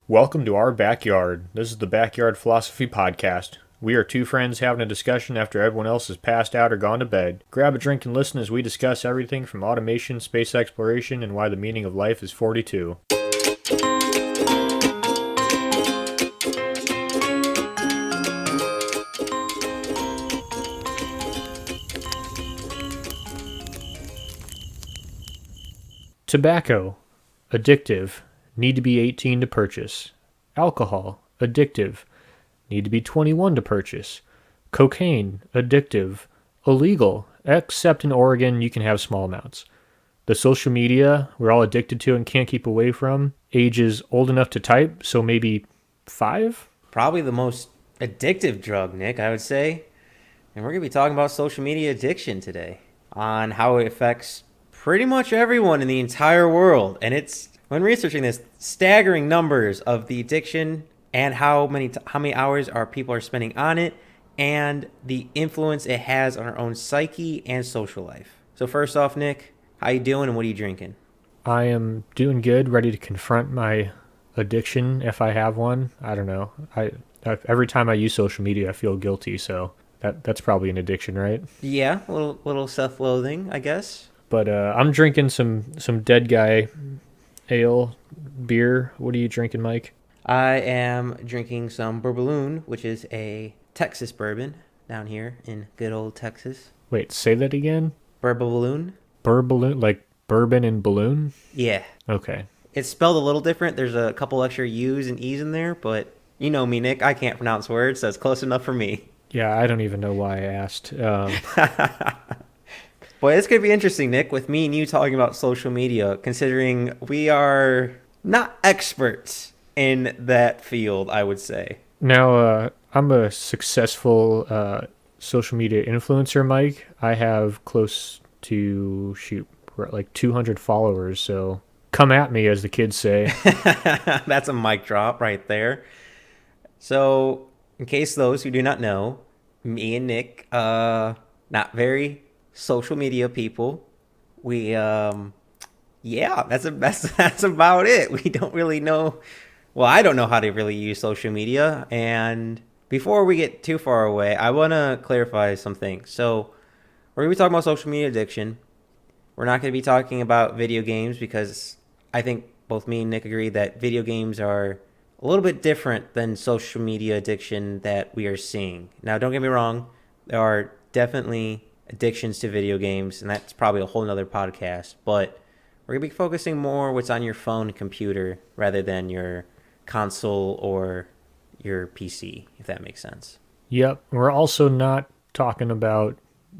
Welcome to our backyard. This is the Backyard Philosophy Podcast. We are two friends having a discussion after everyone else has passed out or gone to bed. Grab a drink and listen as we discuss everything from automation, space exploration, and why the meaning of life is 42. Tobacco, addictive, need to be 18 to purchase. Alcohol, addictive, need to be 21 to purchase. Cocaine, addictive, illegal, except in Oregon you can have small amounts. The social media we're all addicted to and can't keep away from, ages old enough to type, so maybe 5? Probably the most addictive drug, Nick, I would say. And we're going to be talking about social media addiction today, on how it affects pretty much everyone in the entire world. And it's, when researching this, staggering numbers of the addiction and how many hours our people are spending on it, and the influence it has on our own psyche and social life. So first off, Nick, how you doing and what are you drinking? I am doing good, ready to confront my addiction if I have one. I don't know. Every time I use social media, I feel guilty, so that's probably an addiction, right? Yeah, a little self-loathing, I guess. But I'm drinking some Dead Guy ale beer. What are you drinking, Mike? I am drinking some Bourbaloon, which is a Texas bourbon down here in good old Texas. Wait, say that again? Bourbaloon? Balloon, like bourbon and balloon? Yeah. Okay. It's spelled a little different. There's a couple extra U's and E's in there, but you know me, Nick. I can't pronounce words, so it's close enough for me. Yeah, I don't even know why I asked. Boy, it's going to be interesting, Nick, with me and you talking about social media, considering we are not experts in that field, I would say. Now, I'm a successful social media influencer, Mike. I have close to, we're at like 200 followers, so come at me, as the kids say. That's a mic drop right there. So, in case those who do not know, me and Nick, not very social media people. We, yeah, that's about it. We don't really know. Well, I don't know how to really use social media. And before we get too far away, I want to clarify some things. So, we're going to be talking about social media addiction. We're not going to be talking about video games because I think both me and Nick agree that video games are a little bit different than social media addiction that we are seeing. Now, don't get me wrong. There are definitely addictions to video games, and that's probably a whole nother podcast. But we're going to be focusing more what's on your phone and computer rather than your console or your PC, if that makes sense. Yep. We're also not talking about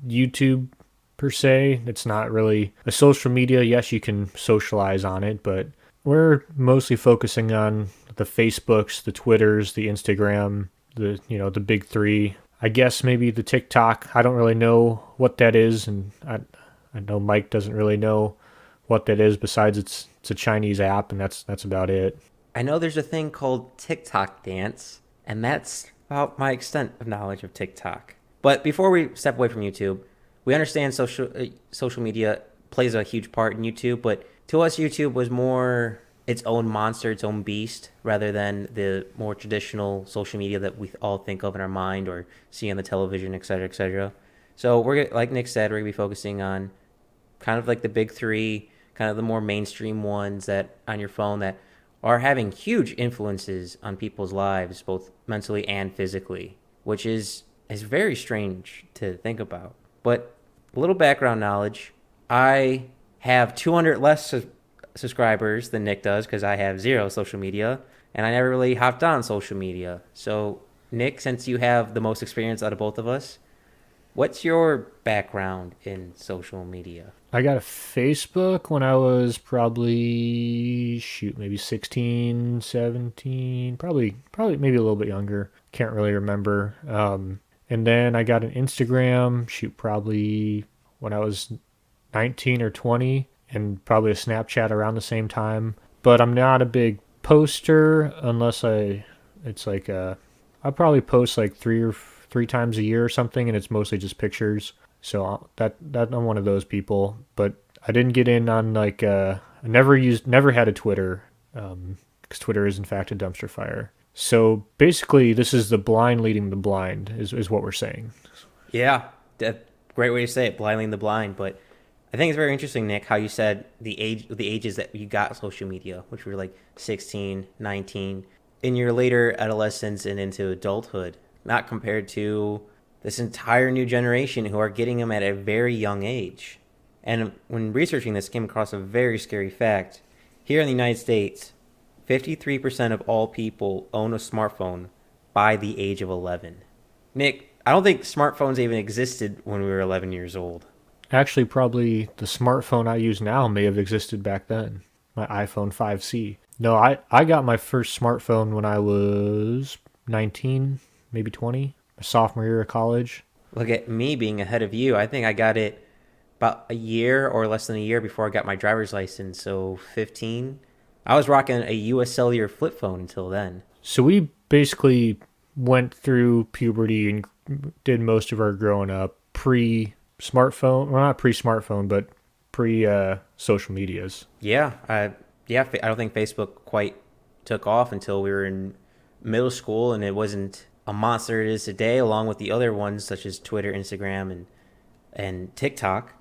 YouTube per se. It's not really a social media. Yes, you can socialize on it, but we're mostly focusing on the Facebooks, the Twitters, the Instagram, the big three. I guess maybe the TikTok. I don't really know what that is, and I know Mike doesn't really know what that is. Besides, it's a Chinese app, and that's about it. I know there's a thing called TikTok dance, and that's about my extent of knowledge of TikTok. But before we step away from YouTube, we understand social media plays a huge part in YouTube, but to us, YouTube was more its own monster, its own beast, rather than the more traditional social media that we all think of in our mind or see on the television, et cetera, et cetera. So we're, like Nick said, we're going to be focusing on kind of like the big three, kind of the more mainstream ones that on your phone that are having huge influences on people's lives, both mentally and physically, which is very strange to think about. But a little background knowledge, I have 200 less subscribers than Nick does because I have zero social media, and I never really hopped on social media. So, Nick, since you have the most experience out of both of us, what's your background in social media? I got a Facebook when I was probably, maybe 16, 17, probably maybe a little bit younger. Can't really remember. And then I got an Instagram, probably when I was 19 or 20, and probably a Snapchat around the same time. But I'm not a big poster unless I'll probably post like three times a year or something, and it's mostly just pictures. So that I'm one of those people. But I didn't get in on like I never had a Twitter. because Twitter is in fact a dumpster fire. So basically, this is the blind leading the blind, is what we're saying. Yeah, great way to say it, blinding the blind. But I think it's very interesting, Nick, how you said the ages that you got social media, which were like 16, 19, in your later adolescence and into adulthood, not compared to this entire new generation who are getting them at a very young age. And when researching this, came across a very scary fact. Here in the United States, 53% of all people own a smartphone by the age of 11. Nick, I don't think smartphones even existed when we were 11 years old. Actually, probably the smartphone I use now may have existed back then. My iPhone 5C. No, I got my first smartphone when I was 19, maybe 20, my sophomore year of college. Look at me being ahead of you. I think I got it about a year or less than a year before I got my driver's license, so 15. I was rocking a US Cellular flip phone until then. So we basically went through puberty and did most of our growing up pre-smartphone. Well, not pre-smartphone, but pre-social medias. I don't think Facebook quite took off until we were in middle school, and it wasn't a monster it is today, along with the other ones such as Twitter, Instagram, and TikTok.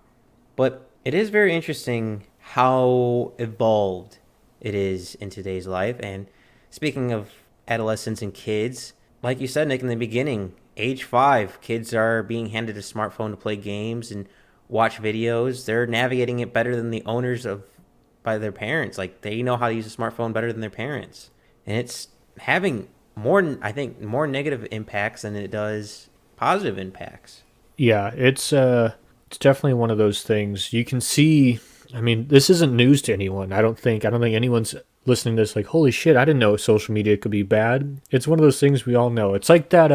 But it is very interesting how evolved it is in today's life. And speaking of adolescents and kids, like you said, Nick, in the beginning, age 5, kids are being handed a smartphone to play games and watch videos. They're navigating it better than the owners of by their parents. Like, they know how to use a smartphone better than their parents. And it's having more negative impacts than it does positive impacts. Yeah, it's definitely one of those things. You can see, I mean, this isn't news to anyone. I don't think anyone's listening to this like, holy shit, I didn't know social media could be bad. It's one of those things we all know. It's like that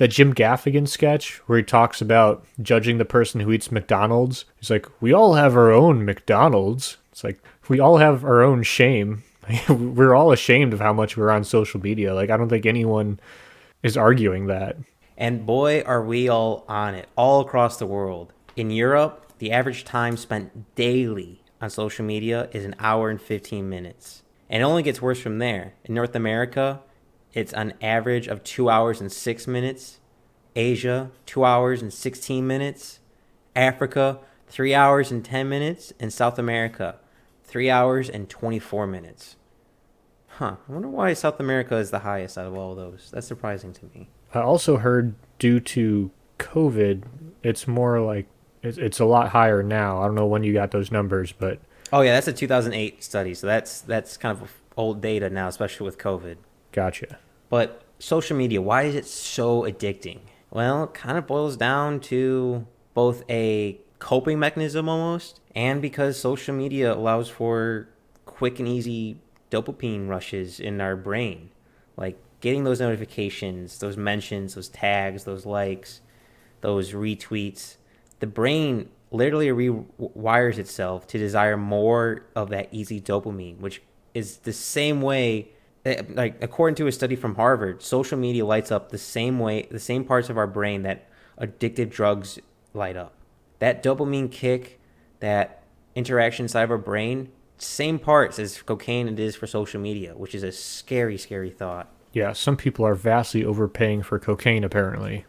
Jim Gaffigan sketch where he talks about judging the person who eats McDonald's. He's like, we all have our own McDonald's. It's like, we all have our own shame. We're all ashamed of how much we're on social media. Like, I don't think anyone is arguing that. And boy, are we all on it, all across the world. In Europe, the average time spent daily on social media is an hour and 15 minutes. And it only gets worse from there. In North America, it's an average of 2 hours and 6 minutes. Asia, 2 hours and 16 minutes. Africa, 3 hours and 10 minutes. And South America, 3 hours and 24 minutes. I wonder why South America is the highest out of all of those. That's surprising to me. I also heard due to COVID, it's more like it's a lot higher now. I don't know when you got those numbers, but oh yeah, that's a 2008 study, so that's kind of old data now, especially with COVID. Gotcha. But social media, why is it so addicting? Well, it kind of boils down to both a coping mechanism almost, and because social media allows for quick and easy dopamine rushes in our brain, like getting those notifications, those mentions, those tags, those likes, those retweets. The brain literally rewires itself to desire more of that easy dopamine, which is the same way, like according to a study from Harvard, social media lights up the same way, the same parts of our brain that addictive drugs light up. That dopamine kick, that interaction inside of our brain, same parts as cocaine it is for social media, which is a scary, scary thought. Yeah, some people are vastly overpaying for cocaine, apparently.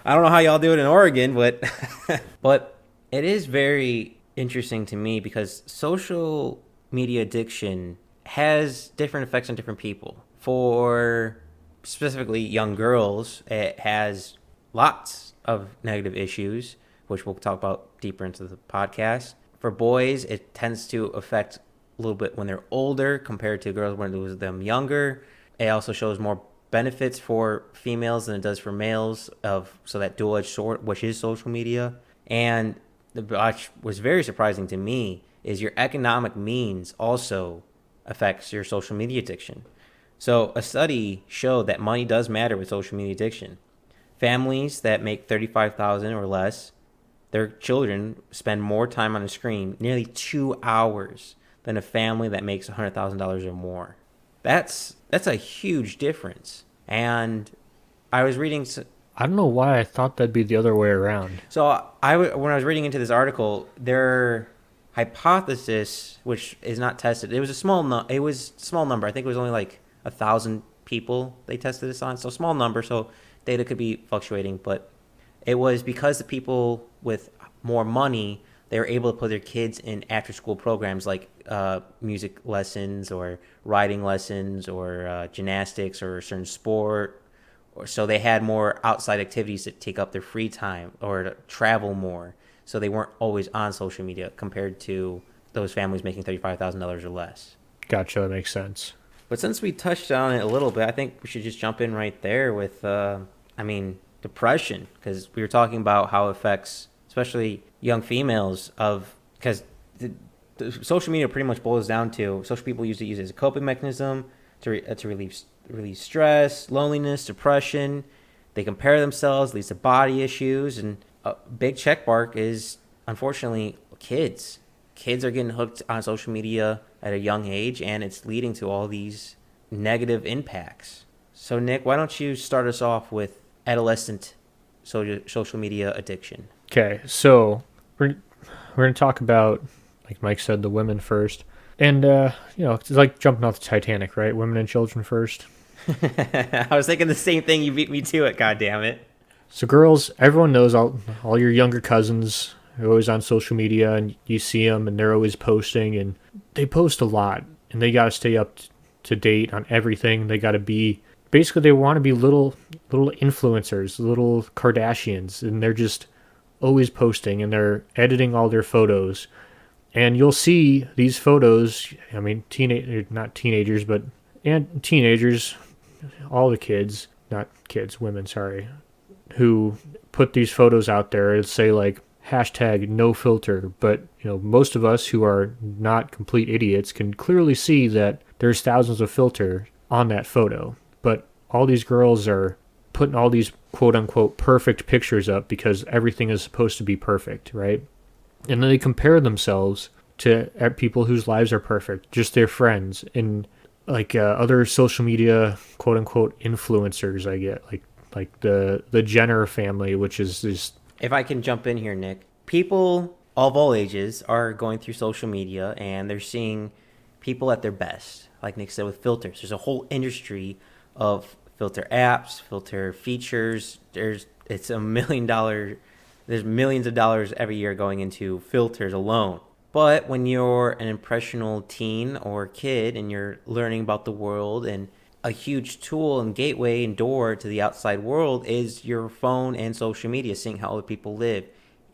I don't know how y'all do it in Oregon, but but it is very interesting to me because social media addiction has different effects on different people. For specifically young girls, it has lots of negative issues, which we'll talk about deeper into the podcast. For boys, it tends to affect a little bit when they're older compared to girls when it was them younger. It also shows more benefits for females than it does for males so that dual-edged sword, which is social media. And what was very surprising to me is your economic means also affects your social media addiction. So a study showed that money does matter with social media addiction. Families that make $35,000 or less, their children spend more time on a screen, nearly 2 hours, than a family that makes $100,000 or more. That's a huge difference. And I was reading. I don't know why I thought that'd be the other way around. So when I was reading into this article, they're hypothesis, which is not tested. It was a it was small number. I think it was only like 1,000 people they tested this on, so small number. So data could be fluctuating, but it was because the people with more money, they were able to put their kids in after school programs like music lessons or riding lessons or gymnastics or a certain sport, or so they had more outside activities that take up their free time or to travel more, so they weren't always on social media compared to those families making $35,000 or less. Gotcha. That makes sense. But since we touched on it a little bit, I think we should just jump in right there with, depression, because we were talking about how it affects, especially young females, because the social media pretty much boils down to social people use it as a coping mechanism to relieve stress, loneliness, depression. They compare themselves, leads to body issues, and a big check mark is unfortunately kids. Kids are getting hooked on social media at a young age, and it's leading to all these negative impacts. So, Nick, why don't you start us off with adolescent social media addiction? Okay, so we're gonna talk about, like Mike said, the women first, and it's like jumping off the Titanic, right? Women and children first. I was thinking the same thing. You beat me to it. God damn it. So girls, everyone knows all your younger cousins are always on social media, and you see them, and they're always posting, and they post a lot, and they got to stay up to date on everything. They got to be basically they want to be little influencers, little Kardashians, and they're just always posting, and they're editing all their photos. And you'll see these photos. I mean, not teenagers, but and teenagers, all the kids, not kids, women, sorry, who put these photos out there and say like hashtag no filter. But most of us who are not complete idiots can clearly see that there's thousands of filter on that photo. But all these girls are putting all these quote unquote perfect pictures up because everything is supposed to be perfect, right? And then they compare themselves to people whose lives are perfect, just their friends, and like other social media quote unquote influencers. I get like the Jenner family, which is this. If I can jump in here, Nick, people of all ages are going through social media and they're seeing people at their best. Like Nick said, with filters, there's a whole industry of filter apps, filter features. It's $1 million. There's millions of dollars every year going into filters alone. But when you're an impressionable teen or kid and you're learning about the world, and a huge tool and gateway and door to the outside world is your phone and social media, seeing how other people live.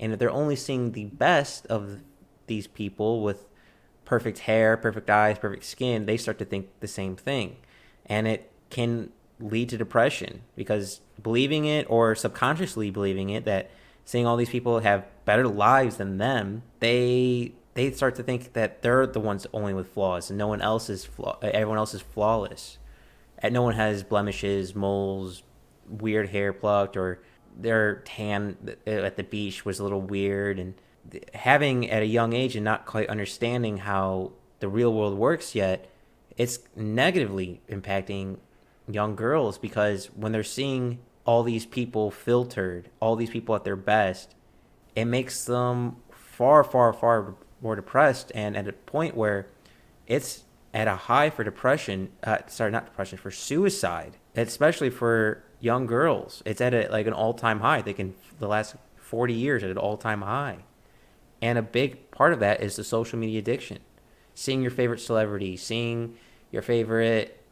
And if they're only seeing the best of these people with perfect hair, perfect eyes, perfect skin, they start to think the same thing. And it can lead to depression because believing it or subconsciously believing it, that seeing all these people have better lives than them, they start to think that they're the ones only with flaws and no one else is everyone else is flawless. And no one has blemishes, moles, weird hair plucked, or their tan at the beach was a little weird. And having at a young age and not quite understanding how the real world works yet, it's negatively impacting young girls because when they're seeing all these people filtered, all these people at their best, it makes them far, far, far more depressed, and at a point where it's at a high for depression, for suicide, especially for young girls. It's at an all-time high. The last 40 years at an all-time high. And a big part of that is the social media addiction. Seeing your favorite celebrity, seeing your favorite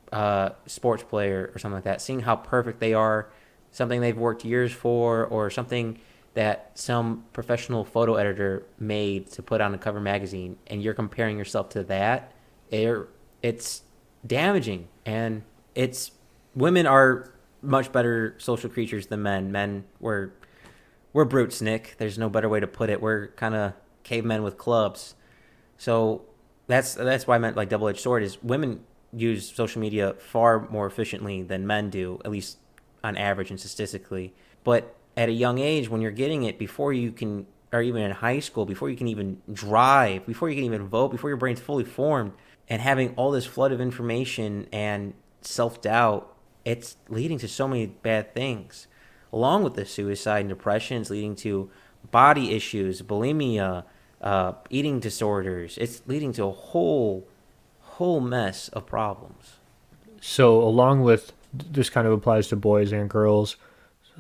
sports player or something like that, seeing how perfect they are, something they've worked years for, or something that some professional photo editor made to put on a cover magazine, and you're comparing yourself to that, it's damaging. And women are much better social creatures than men. Men, we're brutes, Nick. There's no better way to put it. We're kind of cavemen with clubs. So that's why I meant like double-edged sword is women use social media far more efficiently than men do, at least on average and statistically. But at a young age, when you're getting it before you can, or even in high school, before you can even drive, before you can even vote, before your brain's fully formed, and having all this flood of information and self-doubt, it's leading to so many bad things. Along with the suicide and depression, it's leading to body issues, bulimia, eating disorders. It's leading to a whole mess of problems. So, along with this, kind of applies to boys and girls.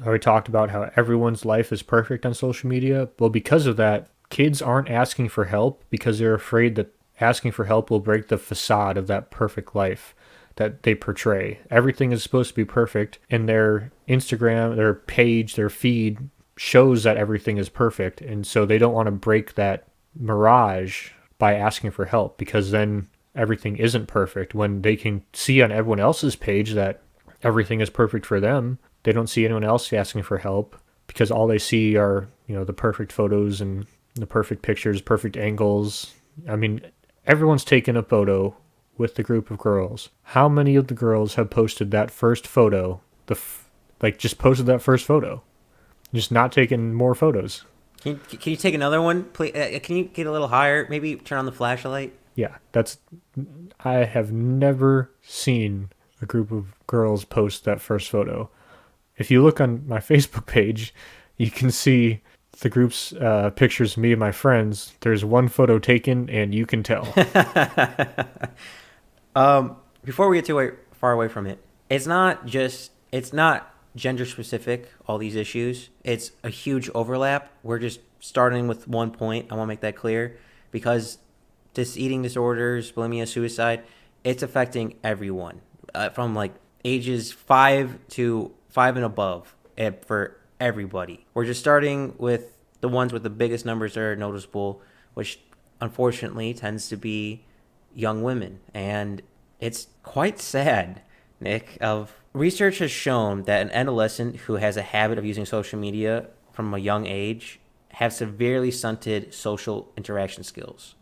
We talked about how everyone's life is perfect on social media. Well, because of that, kids aren't asking for help because they're afraid that asking for help will break the facade of that perfect life that they portray. Everything is supposed to be perfect, and their Instagram, their page, their feed shows that everything is perfect. And so they don't want to break that mirage by asking for help, because then everything isn't perfect. When they can see on everyone else's page that everything is perfect for them, they don't see anyone else asking for help, because all they see are, the perfect photos and the perfect pictures, perfect angles. I mean, everyone's taken a photo with the group of girls. How many of the girls have posted that first photo, just posted that first photo, just not taken more photos? Can you take another one, please? Can you get a little higher? Maybe turn on the flashlight. Yeah, I have never seen a group of girls post that first photo. If you look on my Facebook page, you can see the group's pictures of me and my friends. There's one photo taken, and you can tell. Before we get too far away from it, it's not gender specific, all these issues. It's a huge overlap. We're just starting with one point. I want to make that clear, because this eating disorders, bulimia, suicide, it's affecting everyone from like ages 5 and above, for everybody. We're just starting with the ones with the biggest numbers that are noticeable, which unfortunately tends to be young women. And it's quite sad, Nick. Of research has shown that an adolescent who has a habit of using social media from a young age have severely stunted social interaction skills.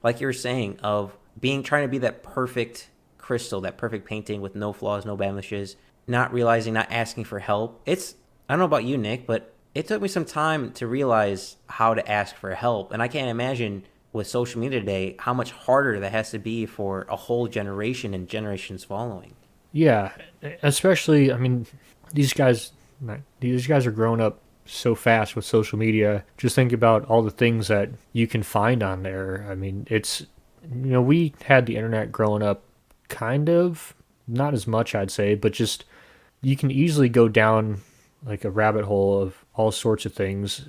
Like you were saying, of trying to be that perfect crystal, that perfect painting with no flaws, no blemishes, not realizing, not asking for help. I don't know about you, Nick, but it took me some time to realize how to ask for help. And I can't imagine with social media today how much harder that has to be for a whole generation and generations following. Yeah, especially, I mean, these guys are growing up so fast with social media. Just think about all the things that you can find on there. I mean, we had the internet growing up, kind of, not as much, I'd say, but just you can easily go down like a rabbit hole of all sorts of things,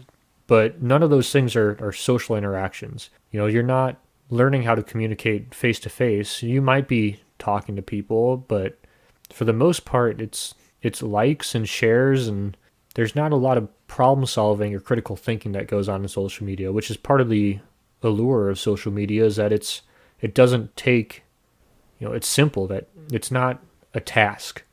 but none of those things are social interactions. You're not learning how to communicate face to face. You might be talking to people, but for the most part, it's likes and shares, and there's not a lot of problem solving or critical thinking that goes on in social media, which is part of the allure of social media, is that it doesn't take, it's simple, that it's not a task.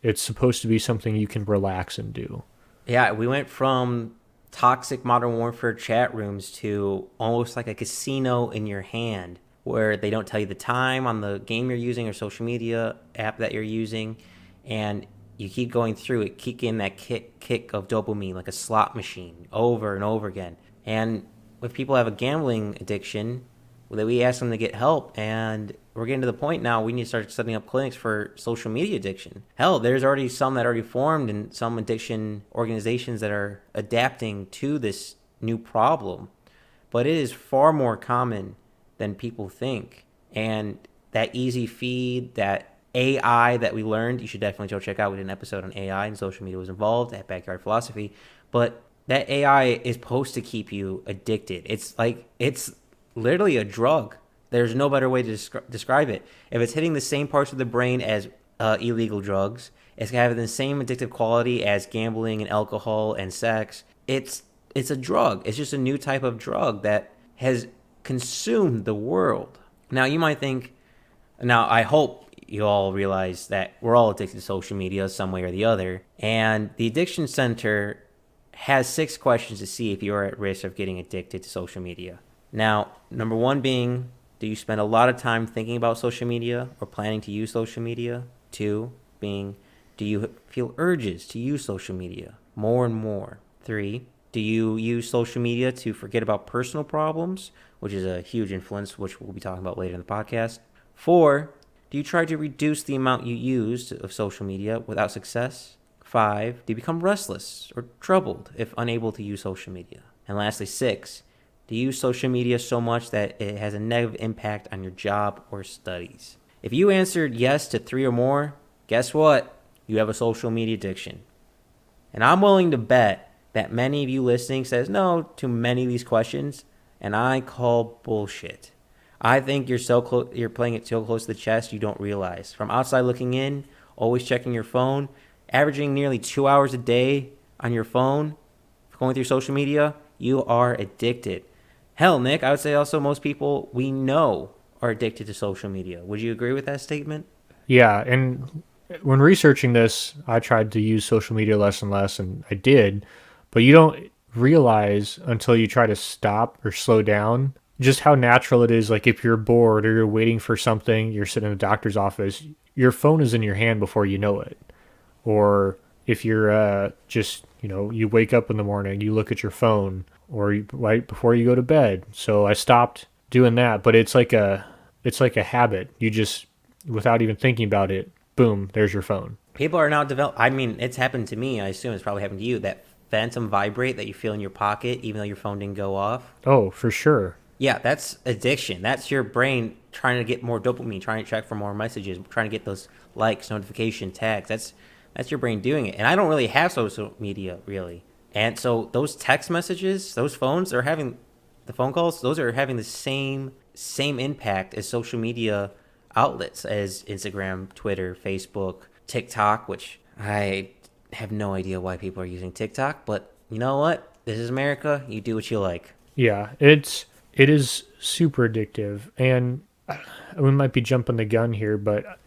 It's supposed to be something you can relax and do. Yeah, we went from toxic Modern Warfare chat rooms to almost like a casino in your hand, where they don't tell you the time on the game you're using or social media app that you're using, and you keep going through it, keep getting that kick of dopamine like a slot machine over and over again. And if people have a gambling addiction, we ask them to get help, and we're getting to the point now we need to start setting up clinics for social media addiction. Hell, there's already some that already formed, and some addiction organizations that are adapting to this new problem. But it is far more common than people think. And that easy feed, that AI that we learned, you should definitely go check out. We did an episode on AI and social media was involved at Backyard Philosophy. But that AI is supposed to keep you addicted. It's literally a drug. There's no better way to describe it. If it's hitting the same parts of the brain as illegal drugs, it's having the same addictive quality as gambling and alcohol and sex. It's a drug. It's just a new type of drug that has consumed the world. Now, you might think, I hope you all realize that we're all addicted to social media some way or the other. And the Addiction Center has 6 questions to see if you're at risk of getting addicted to social media. Now, number 1 being, do you spend a lot of time thinking about social media or planning to use social media? 2 being, do you feel urges to use social media more and more? 3, do you use social media to forget about personal problems, which is a huge influence, which we'll be talking about later in the podcast? 4, do you try to reduce the amount you use of social media without success? 5, do you become restless or troubled if unable to use social media? And lastly, 6, Do you use social media so much that it has a negative impact on your job or studies? If you answered yes to 3 or more, guess what? You have a social media addiction. And I'm willing to bet that many of you listening says no to many of these questions, and I call bullshit. I think you're playing it so close to the chest you don't realize. From outside looking in, always checking your phone, averaging nearly 2 hours a day on your phone, going through social media, you are addicted. Hell, Nick, I would say also most people we know are addicted to social media. Would you agree with that statement? Yeah, and when researching this, I tried to use social media less and less, and I did, but you don't realize until you try to stop or slow down just how natural it is. Like if you're bored or you're waiting for something, you're sitting in a doctor's office, your phone is in your hand before you know it. Or if you're just, you wake up in the morning, you look at your phone, or right before you go to bed. So I stopped doing that, but it's like a habit. You just, without even thinking about it, boom, there's your phone. People are now develop. I mean, it's happened to me. I assume it's probably happened to you. That phantom vibrate that you feel in your pocket, even though your phone didn't go off. Oh, for sure. Yeah, that's addiction. That's your brain trying to get more dopamine, trying to check for more messages, trying to get those likes, notification, tags. That's your brain doing it. And I don't really have social media really. And so those text messages, those phones are having the phone calls, those are having the same impact as social media outlets as Instagram, Twitter, Facebook, TikTok, which I have no idea why people are using TikTok, but you know what? This is America. You do what you like. Yeah, it is super addictive, and we might be jumping the gun here, but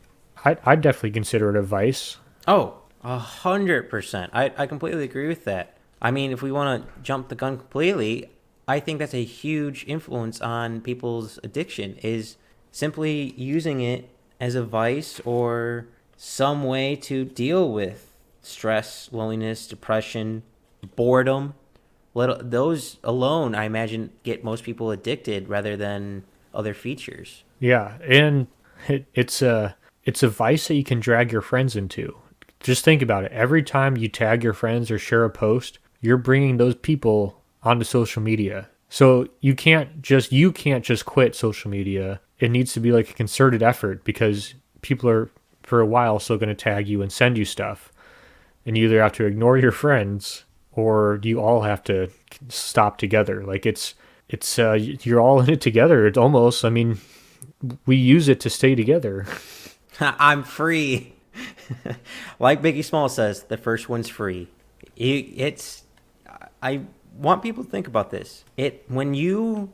I definitely consider it a vice. Oh, 100%. I completely agree with that. I mean, if we want to jump the gun completely, I think that's a huge influence on people's addiction is simply using it as a vice or some way to deal with stress, loneliness, depression, boredom. Those alone, I imagine, get most people addicted rather than other features. Yeah, and it's a vice that you can drag your friends into. Just think about it. Every time you tag your friends or share a post, you're bringing those people onto social media. So you can't just quit social media. It needs to be like a concerted effort because people are for a while still going to tag you and send you stuff. And you either have to ignore your friends or you all have to stop together. Like it's you're all in it together. It's almost, I mean, we use it to stay together. I'm free. Like Biggie Small says, the first one's free. It's. I want people to think about this. When you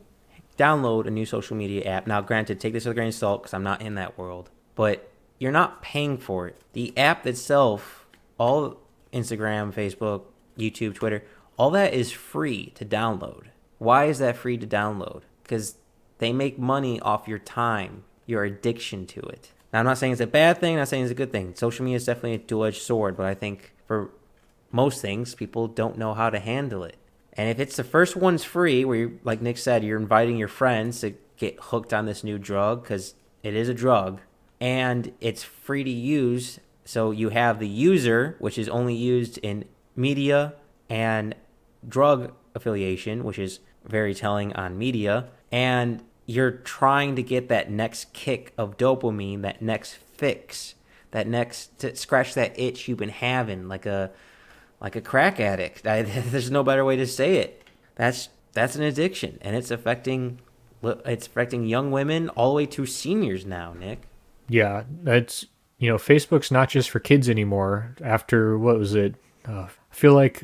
download a new social media app. Now, granted, take this with a grain of salt because I'm not in that world, but you're not paying for it. The app itself, all Instagram, Facebook, YouTube, Twitter, all that is free to download. Why is that free to download? Because they make money off your time, your addiction to it. Now, I'm not saying it's a bad thing, I'm not saying it's a good thing. Social media is definitely a dual-edged sword, but I think for most things, people don't know how to handle it. And if it's the first one's free, where, like Nick said, you're inviting your friends to get hooked on this new drug, because it is a drug, and it's free to use, so you have the user, which is only used in media and drug affiliation, which is very telling on media, and you're trying to get that next kick of dopamine, that next fix, that next to scratch that itch you've been having, like a crack addict. There's no better way to say it. That's an addiction, and it's affecting young women all the way to seniors now, Nick. Yeah, Facebook's not just for kids anymore. After, what was it? I feel like,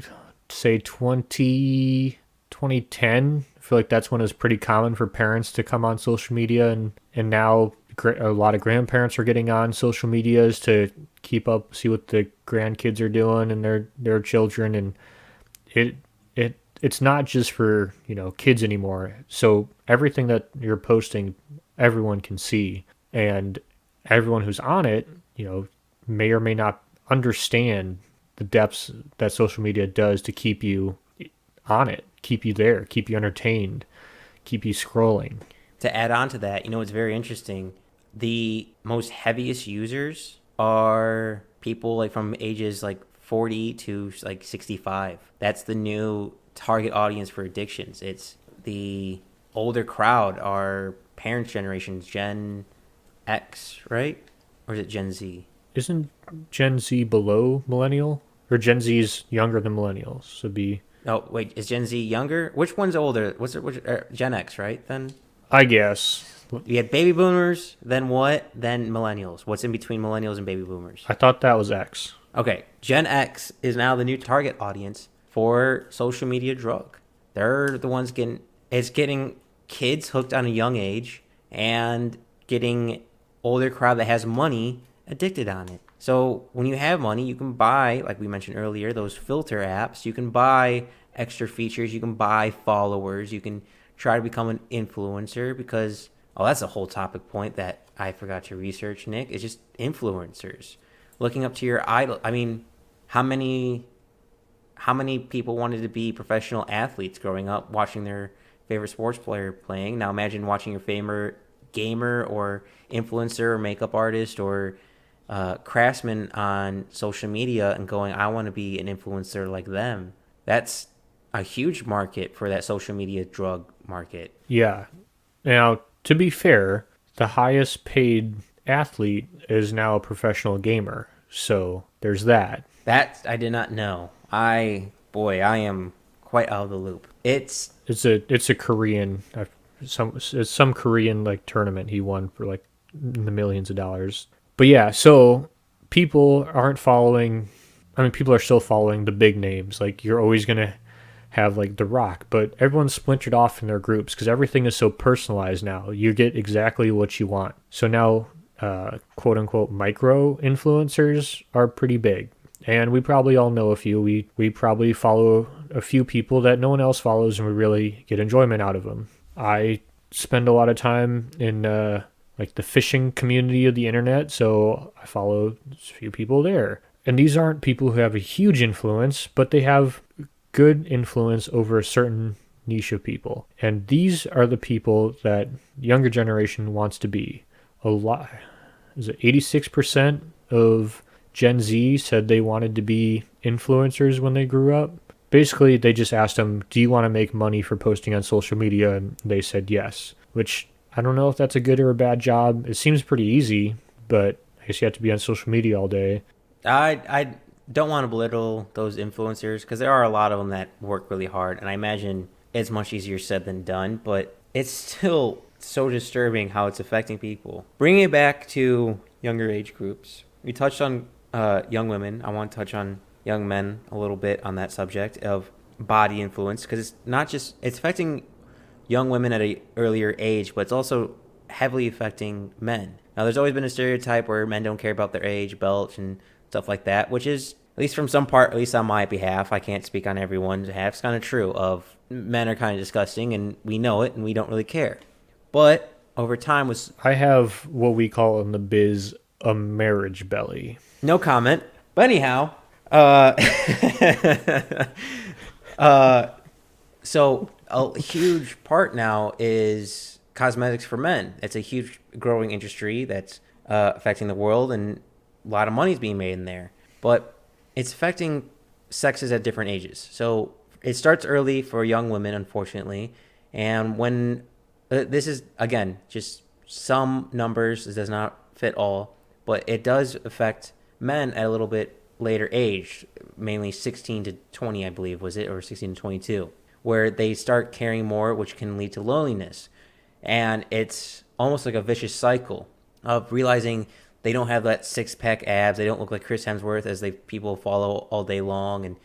say, 2010, I feel like that's when it was pretty common for parents to come on social media, and now a lot of grandparents are getting on social medias to keep up, see what the grandkids are doing and their children, and it's not just for kids anymore. So everything that you're posting, everyone can see, and everyone who's on it, may or may not understand the depths that social media does to keep you on it, keep you there, keep you entertained, keep you scrolling. To add on to that, it's very interesting. The most heaviest users are people like from ages like 40 to like 65. That's the new target audience for addictions. It's the older crowd, our parents' generations, Gen X, right? Or is it Gen Z? Isn't Gen Z below millennial? Or Gen Z is younger than millennials, so be, Oh, wait, is Gen Z younger? Which one's older? What's it? Gen X, right? Then I guess. you had baby boomers. Then what? Then millennials. What's in between millennials and baby boomers? I thought that was X. Okay, Gen X is now the new target audience for social media drug. They're the ones getting kids hooked on a young age and getting older crowd that has money addicted on it. So when you have money, you can buy, like we mentioned earlier, those filter apps. You can buy extra features. You can buy followers. You can try to become an influencer because, oh, that's a whole topic point that I forgot to research, Nick. It's just influencers. Looking up to your idol. I mean, how many people wanted to be professional athletes growing up, watching their favorite sports player playing? Now imagine watching your favorite gamer or influencer or makeup artist or craftsman on social media and going, I want to be an influencer like them. That's a huge market for that social media drug market. Yeah. Now, to be fair, the highest paid athlete is now a professional gamer. So there's that. That I did not know. I am quite out of the loop. It's a Korean it's some Korean like tournament he won for like in the millions of dollars. But yeah, so people aren't following. I mean, people are still following the big names. Like you're always gonna have like The Rock, but everyone's splintered off in their groups because everything is so personalized now. You get exactly what you want. So now, quote unquote, micro influencers are pretty big. And we probably all know a few. We probably follow a few people that no one else follows, and we really get enjoyment out of them. I spend a lot of time in like the fishing community of the internet, so I follow a few people there. And these aren't people who have a huge influence, but they have good influence over a certain niche of people. And these are the people that younger generation wants to be. A lot, is it 86% of Gen Z said they wanted to be influencers when they grew up? Basically, they just asked them, do you want to make money for posting on social media? And they said yes, which I don't know if that's a good or a bad job. It seems pretty easy, but I guess you have to be on social media all day. I don't want to belittle those influencers because there are a lot of them that work really hard, and I imagine it's much easier said than done, but it's still so disturbing how it's affecting people. Bringing it back to younger age groups, we touched on young women. I want to touch on young men a little bit on that subject of body influence because it's not just it's affecting young women at an earlier age, but it's also heavily affecting men. Now, there's always been a stereotype where men don't care about their age, belch, and stuff like that, which is, at least from some part, at least on my behalf, I can't speak on everyone's behalf, it's kind of true of men are kind of disgusting, and we know it, and we don't really care. But over time was... I have what we call in the biz a marriage belly. No comment. But anyhow, so a huge part now is cosmetics for men. It's a huge growing industry that's affecting the world, and a lot of money is being made in there. But it's affecting sexes at different ages. So it starts early for young women, unfortunately. And when this is, again, just some numbers, it does not fit all, but it does affect men at a little bit later age, mainly 16 to 20, I believe, was it, or 16 to 22, where they start caring more, which can lead to loneliness. And it's almost like a vicious cycle of realizing they don't have that six-pack abs, they don't look like Chris Hemsworth as people follow all day long, and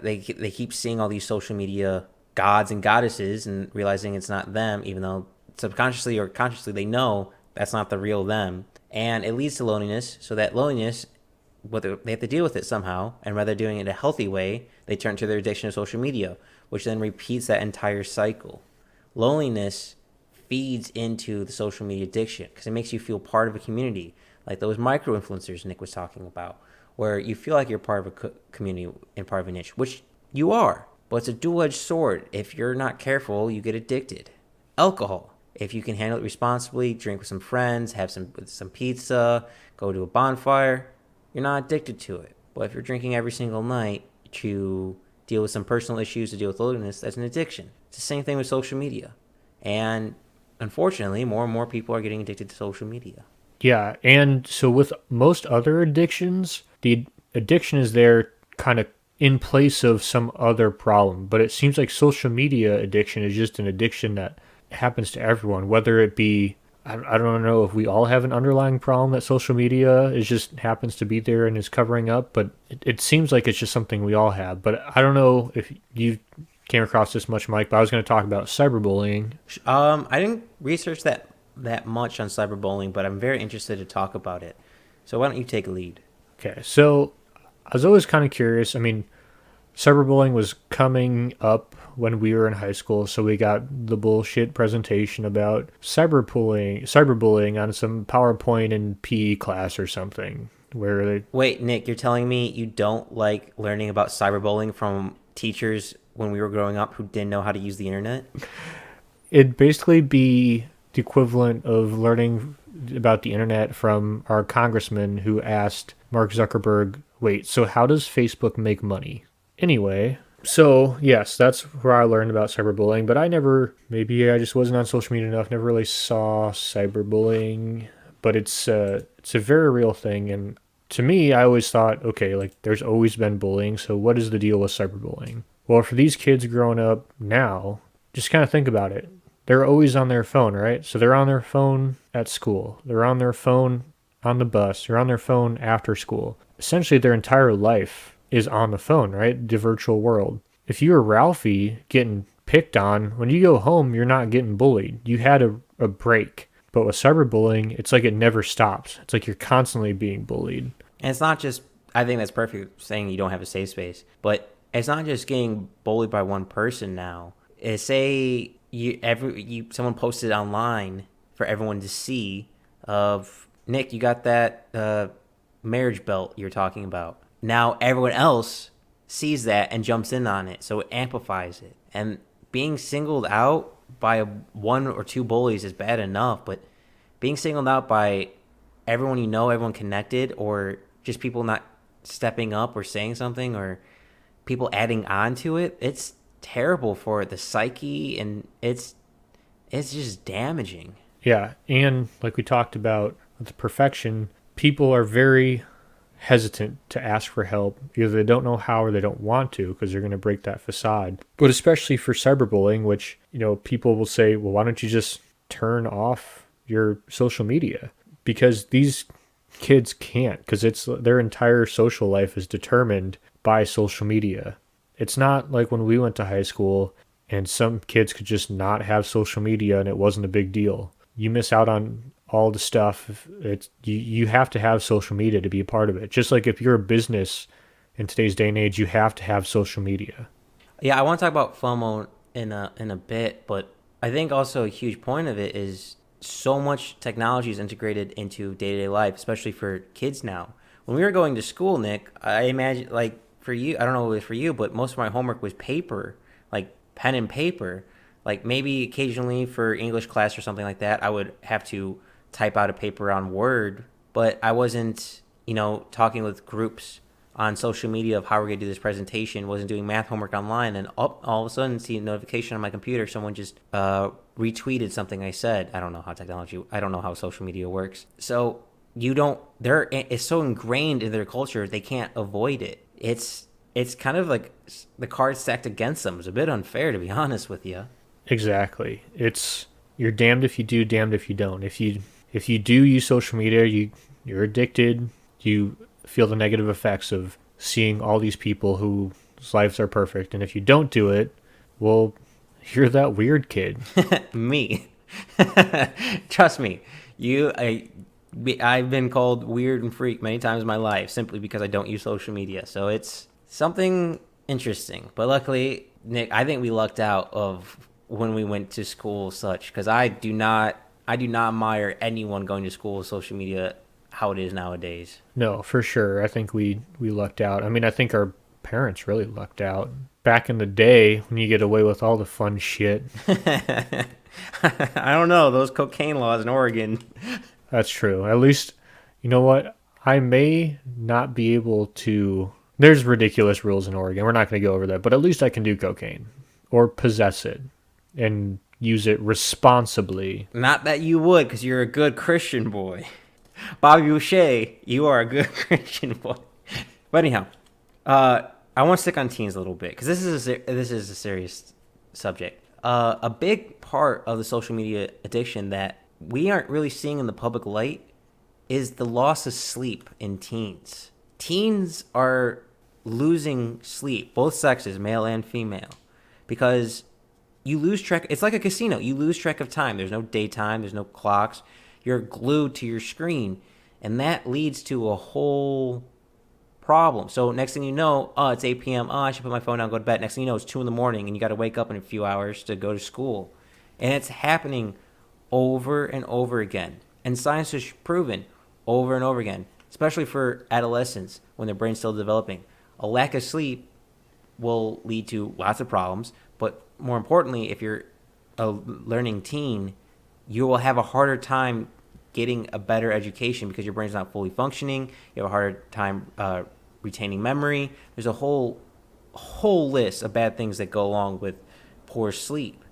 they keep seeing all these social media gods and goddesses and realizing it's not them, even though subconsciously or consciously they know that's not the real them. And it leads to loneliness, so that loneliness, whether they have to deal with it somehow, and rather doing it in a healthy way, they turn to their addiction of social media, which then repeats that entire cycle. Loneliness feeds into the social media addiction because it makes you feel part of a community, like those micro influencers Nick was talking about, where you feel like you're part of a community and part of a niche, which you are, but it's a dual-edged sword. If you're not careful, you get addicted. Alcohol, if you can handle it responsibly, drink with some friends, have some pizza, go to a bonfire, you're not addicted to it. But if you're drinking every single night to deal with some personal issues, to deal with loneliness, that's an addiction. It's the same thing with social media. And unfortunately, more and more people are getting addicted to social media. Yeah, and so with most other addictions, the addiction is there kind of in place of some other problem. But it seems like social media addiction is just an addiction that happens to everyone, whether it be, I don't know if we all have an underlying problem that social media is just happens to be there and is covering up, but it seems like it's just something we all have. But I don't know if you came across this much, Mike, but I was going to talk about cyberbullying. I didn't research that much on cyberbullying, but I'm very interested to talk about it. So why don't you take a lead? Okay, so I was always kind of curious. I mean, cyberbullying was coming up when we were in high school, so we got the bullshit presentation about cyberbullying on some PowerPoint in PE class or something. Where they Wait, Nick, you're telling me you don't like learning about cyberbullying from teachers when we were growing up who didn't know how to use the internet? it'd basically be the equivalent of learning about the internet from our congressman who asked Mark Zuckerberg, "Wait, so how does Facebook make money?" Anyway, so yes, that's where I learned about cyberbullying, but maybe I just wasn't on social media enough, never really saw cyberbullying, but it's a very real thing. And to me, I always thought, okay, like there's always been bullying, so what is the deal with cyberbullying? Well, for these kids growing up now, just kind of think about it. They're always on their phone, right? So they're on their phone at school. They're on their phone on the bus. They're on their phone after school. Essentially, their entire life is on the phone, right? The virtual world. If you're Ralphie getting picked on, when you go home, you're not getting bullied. You had a break. But with cyberbullying, it's like it never stops. It's like you're constantly being bullied. And it's not just, I think that's perfect saying you don't have a safe space, but it's not just getting bullied by one person now. Say someone posted online for everyone to see of, Nick, you got that marriage belt you're talking about. Now everyone else sees that and jumps in on it, so it amplifies it. And being singled out by one or two bullies is bad enough, but being singled out by everyone you know, everyone connected, or just people not stepping up or saying something, or people adding on to it, it's terrible for the psyche, and it's just damaging. Yeah, and like we talked about with the perfection, people are very hesitant to ask for help. Either they don't know how or they don't want to because they're going to break that facade. But especially for cyberbullying, which, people will say, well, why don't you just turn off your social media? Because these kids can't, because it's their entire social life is determined by social media. It's not like when we went to high school and some kids could just not have social media and it wasn't a big deal. You miss out on all the stuff. You have to have social media to be a part of it. Just like if you're a business in today's day and age, you have to have social media. Yeah, I want to talk about FOMO in a bit, but I think also a huge point of it is so much technology is integrated into day-to-day life, especially for kids now. When we were going to school, Nick, I imagine, like, for you, I don't know what it was for you, but most of my homework was paper, like pen and paper. Like maybe occasionally for English class or something like that, I would have to type out a paper on Word, but I wasn't, talking with groups on social media of how we're going to do this presentation, wasn't doing math homework online, and all of a sudden see a notification on my computer, someone just retweeted something I said. I don't know how social media works. So it's so ingrained in their culture, they can't avoid it. It's kind of like the cards stacked against them. It's a bit unfair, to be honest with you. Exactly. You're damned if you do, damned if you don't. If you do use social media, you're addicted. You feel the negative effects of seeing all these people whose lives are perfect. And if you don't do it, well, you're that weird kid. Me. Trust me. I've been called weird and freak many times in my life simply because I don't use social media. So it's something interesting. But luckily, Nick, I think we lucked out of when we went to school such, because I do not admire anyone going to school with social media how it is nowadays. No, for sure. I think we lucked out. I mean, I think our parents really lucked out. Back in the day, when you get away with all the fun shit. I don't know. Those cocaine laws in Oregon. That's true. At least, you know what? I may not be able to... There's ridiculous rules in Oregon. We're not going to go over that. But at least I can do cocaine. Or possess it. and use it responsibly. Not that you would, because you're a good Christian boy. Bobby Boucher, you are a good Christian boy. But anyhow, I want to stick on teens a little bit because this is a serious subject. A big part of the social media addiction that we aren't really seeing in the public light is the loss of sleep in teens. Teens are losing sleep, both sexes, male and female, because you lose track. It's like a casino. You lose track of time. There's no daytime. There's no clocks. You're glued to your screen, and that leads to a whole problem. So next thing you know, it's 8 p.m. I should put my phone down, go to bed. Next thing you know, it's 2 in the morning, and you got to wake up in a few hours to go to school. And it's happening over and over again. And science has proven over and over again, especially for adolescents when their brain's still developing. A lack of sleep will lead to lots of problems, but more importantly, if you're a learning teen, you will have a harder time getting a better education because your brain's not fully functioning. You have a harder time retaining memory. There's a whole list of bad things that go along with poor sleep.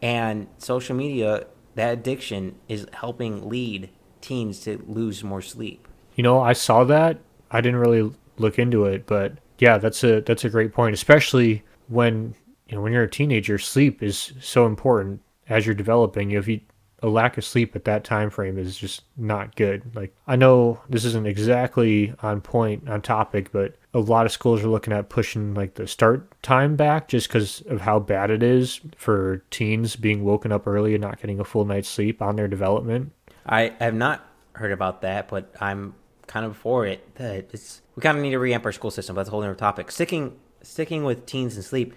And social media, that addiction is helping lead teens to lose more sleep. I saw that. I didn't really look into it, but yeah, that's a great point, especially when when you're a teenager, sleep is so important as you're developing. If you a lack of sleep at that time frame is just not good. Like, I know this isn't exactly on point on topic, but a lot of schools are looking at pushing like the start time back just because of how bad it is for teens being woken up early and not getting a full night's sleep on their development. I have not heard about that, but I'm kind of for it. We kind of need to reamp our school system, but that's a whole other topic. Sticking with teens and sleep,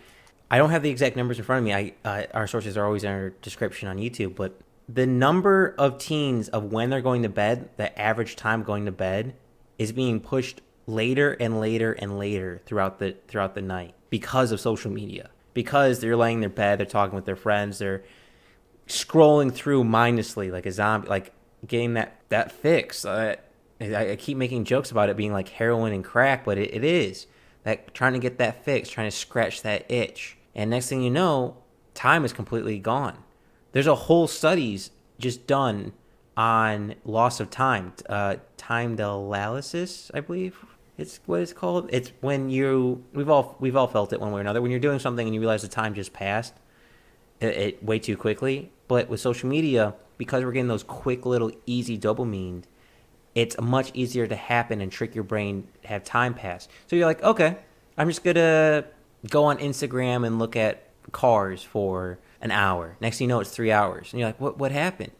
I don't have the exact numbers in front of me. Our sources are always in our description on YouTube, but the number of teens of when they're going to bed, the average time going to bed, is being pushed later and later and later throughout the night because of social media. Because they're laying in their bed, they're talking with their friends, they're scrolling through mindlessly like a zombie, like getting that fix. I keep making jokes about it being like heroin and crack, but it is that, trying to get that fix, trying to scratch that itch. And next thing you know, time is completely gone. There's a whole studies just done on loss of time. Time dialysis, I believe it's what it's called. It's when we've all felt it one way or another. When you're doing something and you realize the time just passed, it way too quickly. But with social media, because we're getting those quick little easy dopamine, it's much easier to happen and trick your brain to have time pass. So you're like, okay, I'm just gonna go on Instagram and look at cars for an hour. Next thing you know, it's 3 hours. And you're like, what happened?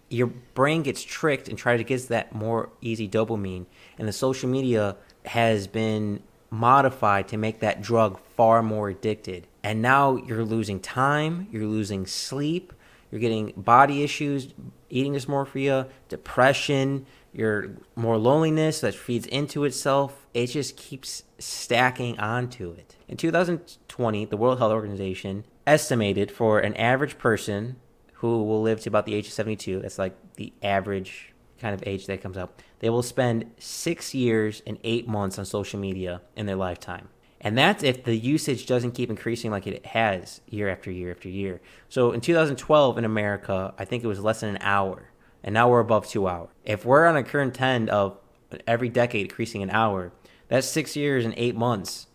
Your brain gets tricked and tries to get that more easy dopamine. And the social media has been modified to make that drug far more addicted. And now you're losing time, you're losing sleep, you're getting body issues, eating dysmorphia, depression, you're more loneliness that feeds into itself. It just keeps stacking onto it. In 2020, the World Health Organization estimated for an average person who will live to about the age of 72, that's like the average kind of age that comes up, they will spend 6 years and 8 months on social media in their lifetime. And that's if the usage doesn't keep increasing like it has year after year after year. So in 2012 in America, I think it was less than an hour. And now we're above 2 hours. If we're on a current trend of every decade increasing an hour, that's 6 years and 8 months.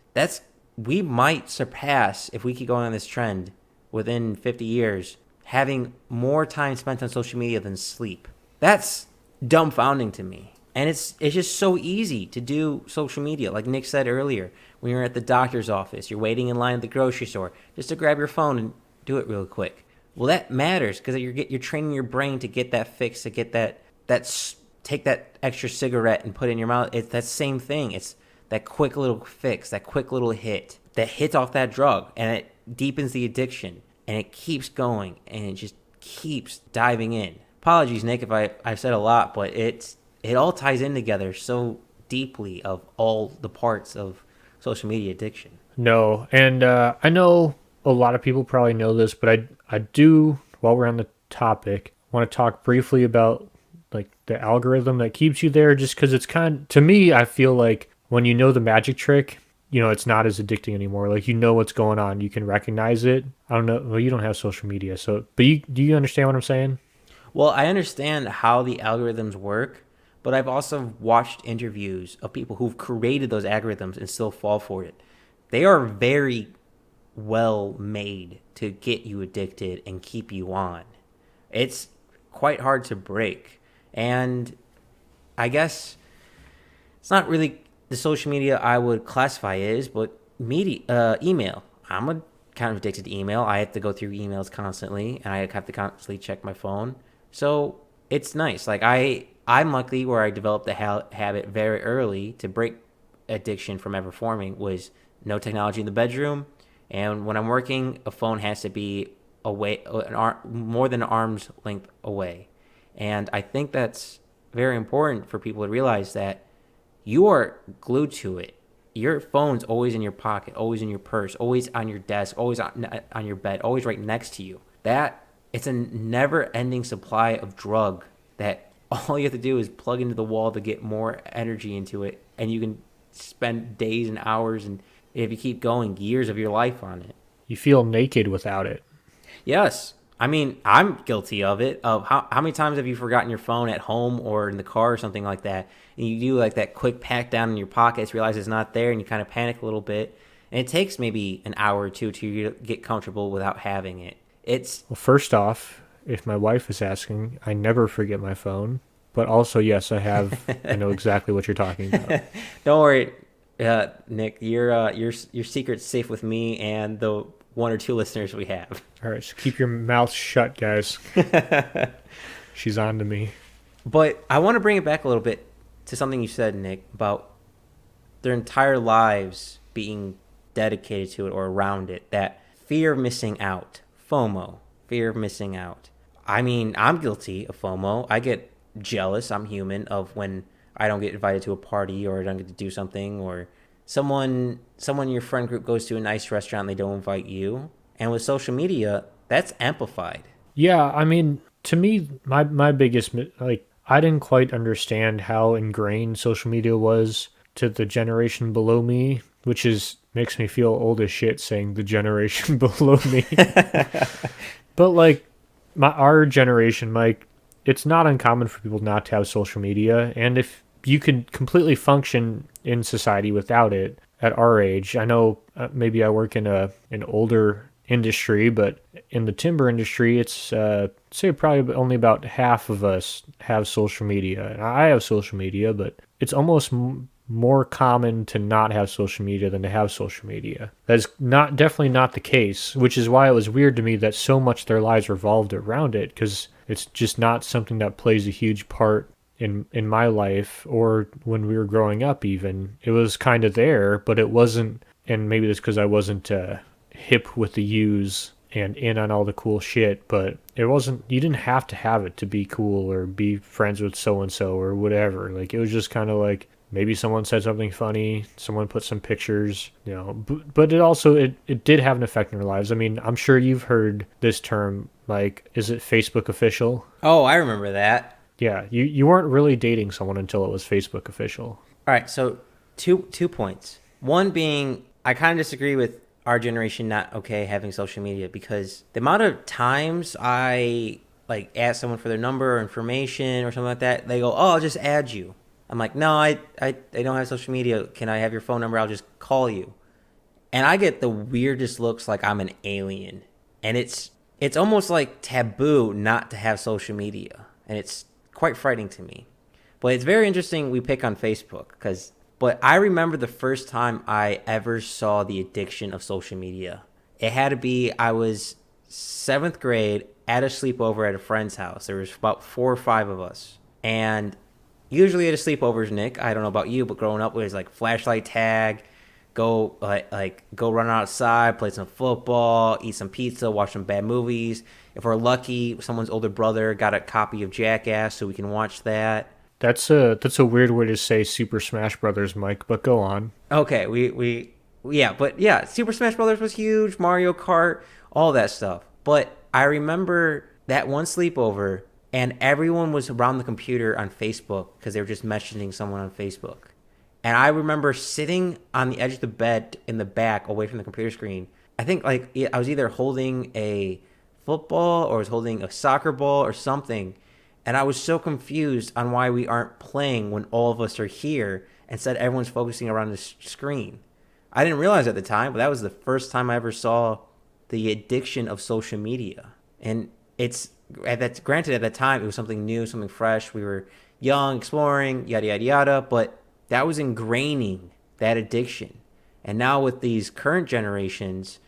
We might surpass, if we keep going on this trend, within 50 years, having more time spent on social media than sleep. That's dumbfounding to me. And it's just so easy to do social media. Like Nick said earlier, when you're at the doctor's office, you're waiting in line at the grocery store, just to grab your phone and do it real quick. Well, that matters because you're training your brain to get that fix, to get take that extra cigarette and put it in your mouth. It's that same thing. It's that quick little fix, that quick little hit that hits off that drug, and it deepens the addiction, and it keeps going, and it just keeps diving in. Apologies, Nick, if I've said a lot, but it all ties in together so deeply of all the parts of social media addiction. No, and I know a lot of people probably know this, but I do, while we're on the topic, want to talk briefly about like the algorithm that keeps you there, just because it's to me, I feel like when you know the magic trick, it's not as addicting anymore. Like, what's going on. You can recognize it. I don't know. Well, you don't have social media. So, but do you understand what I'm saying? Well, I understand how the algorithms work, but I've also watched interviews of people who've created those algorithms and still fall for it. They are very well made to get you addicted and keep you on. It's quite hard to break. And I guess it's not really the social media I would classify as, but email. I'm kind of addicted to email. I have to go through emails constantly, and I have to constantly check my phone. So it's nice. Like I'm lucky where I developed the habit very early to break addiction from ever forming was no technology in the bedroom, and when I'm working, a phone has to be away, more than an arm's length away, and I think that's very important for people to realize that you are glued to it. Your phone's always in your pocket, always in your purse, always on your desk, always on your bed, always right next to you. That it's a never-ending supply of drug that all you have to do is plug into the wall to get more energy into it, and you can spend days and hours, and if you keep going, years of your life on it. You feel naked without it. Yes. I mean, I'm guilty of it. Of how many times have you forgotten your phone at home or in the car or something like that, and you do like that quick pat down in your pockets, realize it's not there, and you kind of panic a little bit, and it takes maybe an hour or two to get comfortable without having it. It's Well, first off, if my wife is asking, I never forget my phone. But also, yes, I have. I know exactly what you're talking about. Don't worry, Nick. Your secret's safe with me and the one or two listeners we have. All right, so keep your mouth shut, guys. She's on to me. But I want to bring it back a little bit to something you said, Nick, about their entire lives being dedicated to it or around it. That fear of missing out, FOMO, fear of missing out. I mean, I'm guilty of FOMO. I get jealous. I'm human of when I don't get invited to a party or I don't get to do something, or someone in your friend group goes to a nice restaurant and they don't invite you. And with social media, that's amplified. Yeah, I mean, to me, my biggest, like, I didn't quite understand how ingrained social media was to the generation below me, which makes me feel old as shit saying the generation below me. But like our generation, Mike, it's not uncommon for people not to have social media, and if you could completely function in society without it at our age. I know maybe I work in an older industry, but in the timber industry, it's say probably only about half of us have social media. And I have social media, but it's almost more common to not have social media than to have social media. That's definitely not the case, which is why it was weird to me that so much of their lives revolved around it, because it's just not something that plays a huge part in my life or when we were growing up. Even it was kind of there, but it wasn't. And maybe that's because I wasn't hip with the use and in on all the cool shit, but it wasn't. You didn't have to have it to be cool or be friends with so and so or whatever. Like, it was just kind of like maybe someone said something funny, someone put some pictures, but it also it did have an effect on our lives. I mean, I'm sure you've heard this term, like, is it Facebook official? Oh, I remember that. Yeah, you weren't really dating someone until it was Facebook official. All right, so two points. One being, I kind of disagree with our generation not okay having social media, because the amount of times I like ask someone for their number or information or something like that, they go, "Oh, I'll just add you." I'm like, "No, I don't have social media. Can I have your phone number? I'll just call you." And I get the weirdest looks, like I'm an alien. And it's almost like taboo not to have social media, and it's quite frightening to me. But it's very interesting we pick on Facebook, but I remember the first time I ever saw the addiction of social media. It had to be, I was 7th grade at a sleepover at a friend's house. There was about 4 or 5 of us. And usually at a sleepovers, Nick, I don't know about you, but growing up, it was like flashlight tag, go run outside, play some football, eat some pizza, watch some bad movies. If we're lucky, someone's older brother got a copy of Jackass so we can watch that. That's a weird way to say Super Smash Brothers, Mike, but go on. Okay, but Super Smash Brothers was huge, Mario Kart, all that stuff. But I remember that one sleepover, and everyone was around the computer on Facebook because they were just messaging someone on Facebook. And I remember sitting on the edge of the bed in the back, away from the computer screen. I think like I was either holding a football or I was holding a soccer ball or something. And I was so confused on why we aren't playing when all of us are here. Instead, everyone's focusing around the screen. I didn't realize at the time, but that was the first time I ever saw the addiction of social media. And it's granted at that time it was something new, something fresh. We were young, exploring, yada yada yada, but that was ingraining that addiction. And now with these current generations,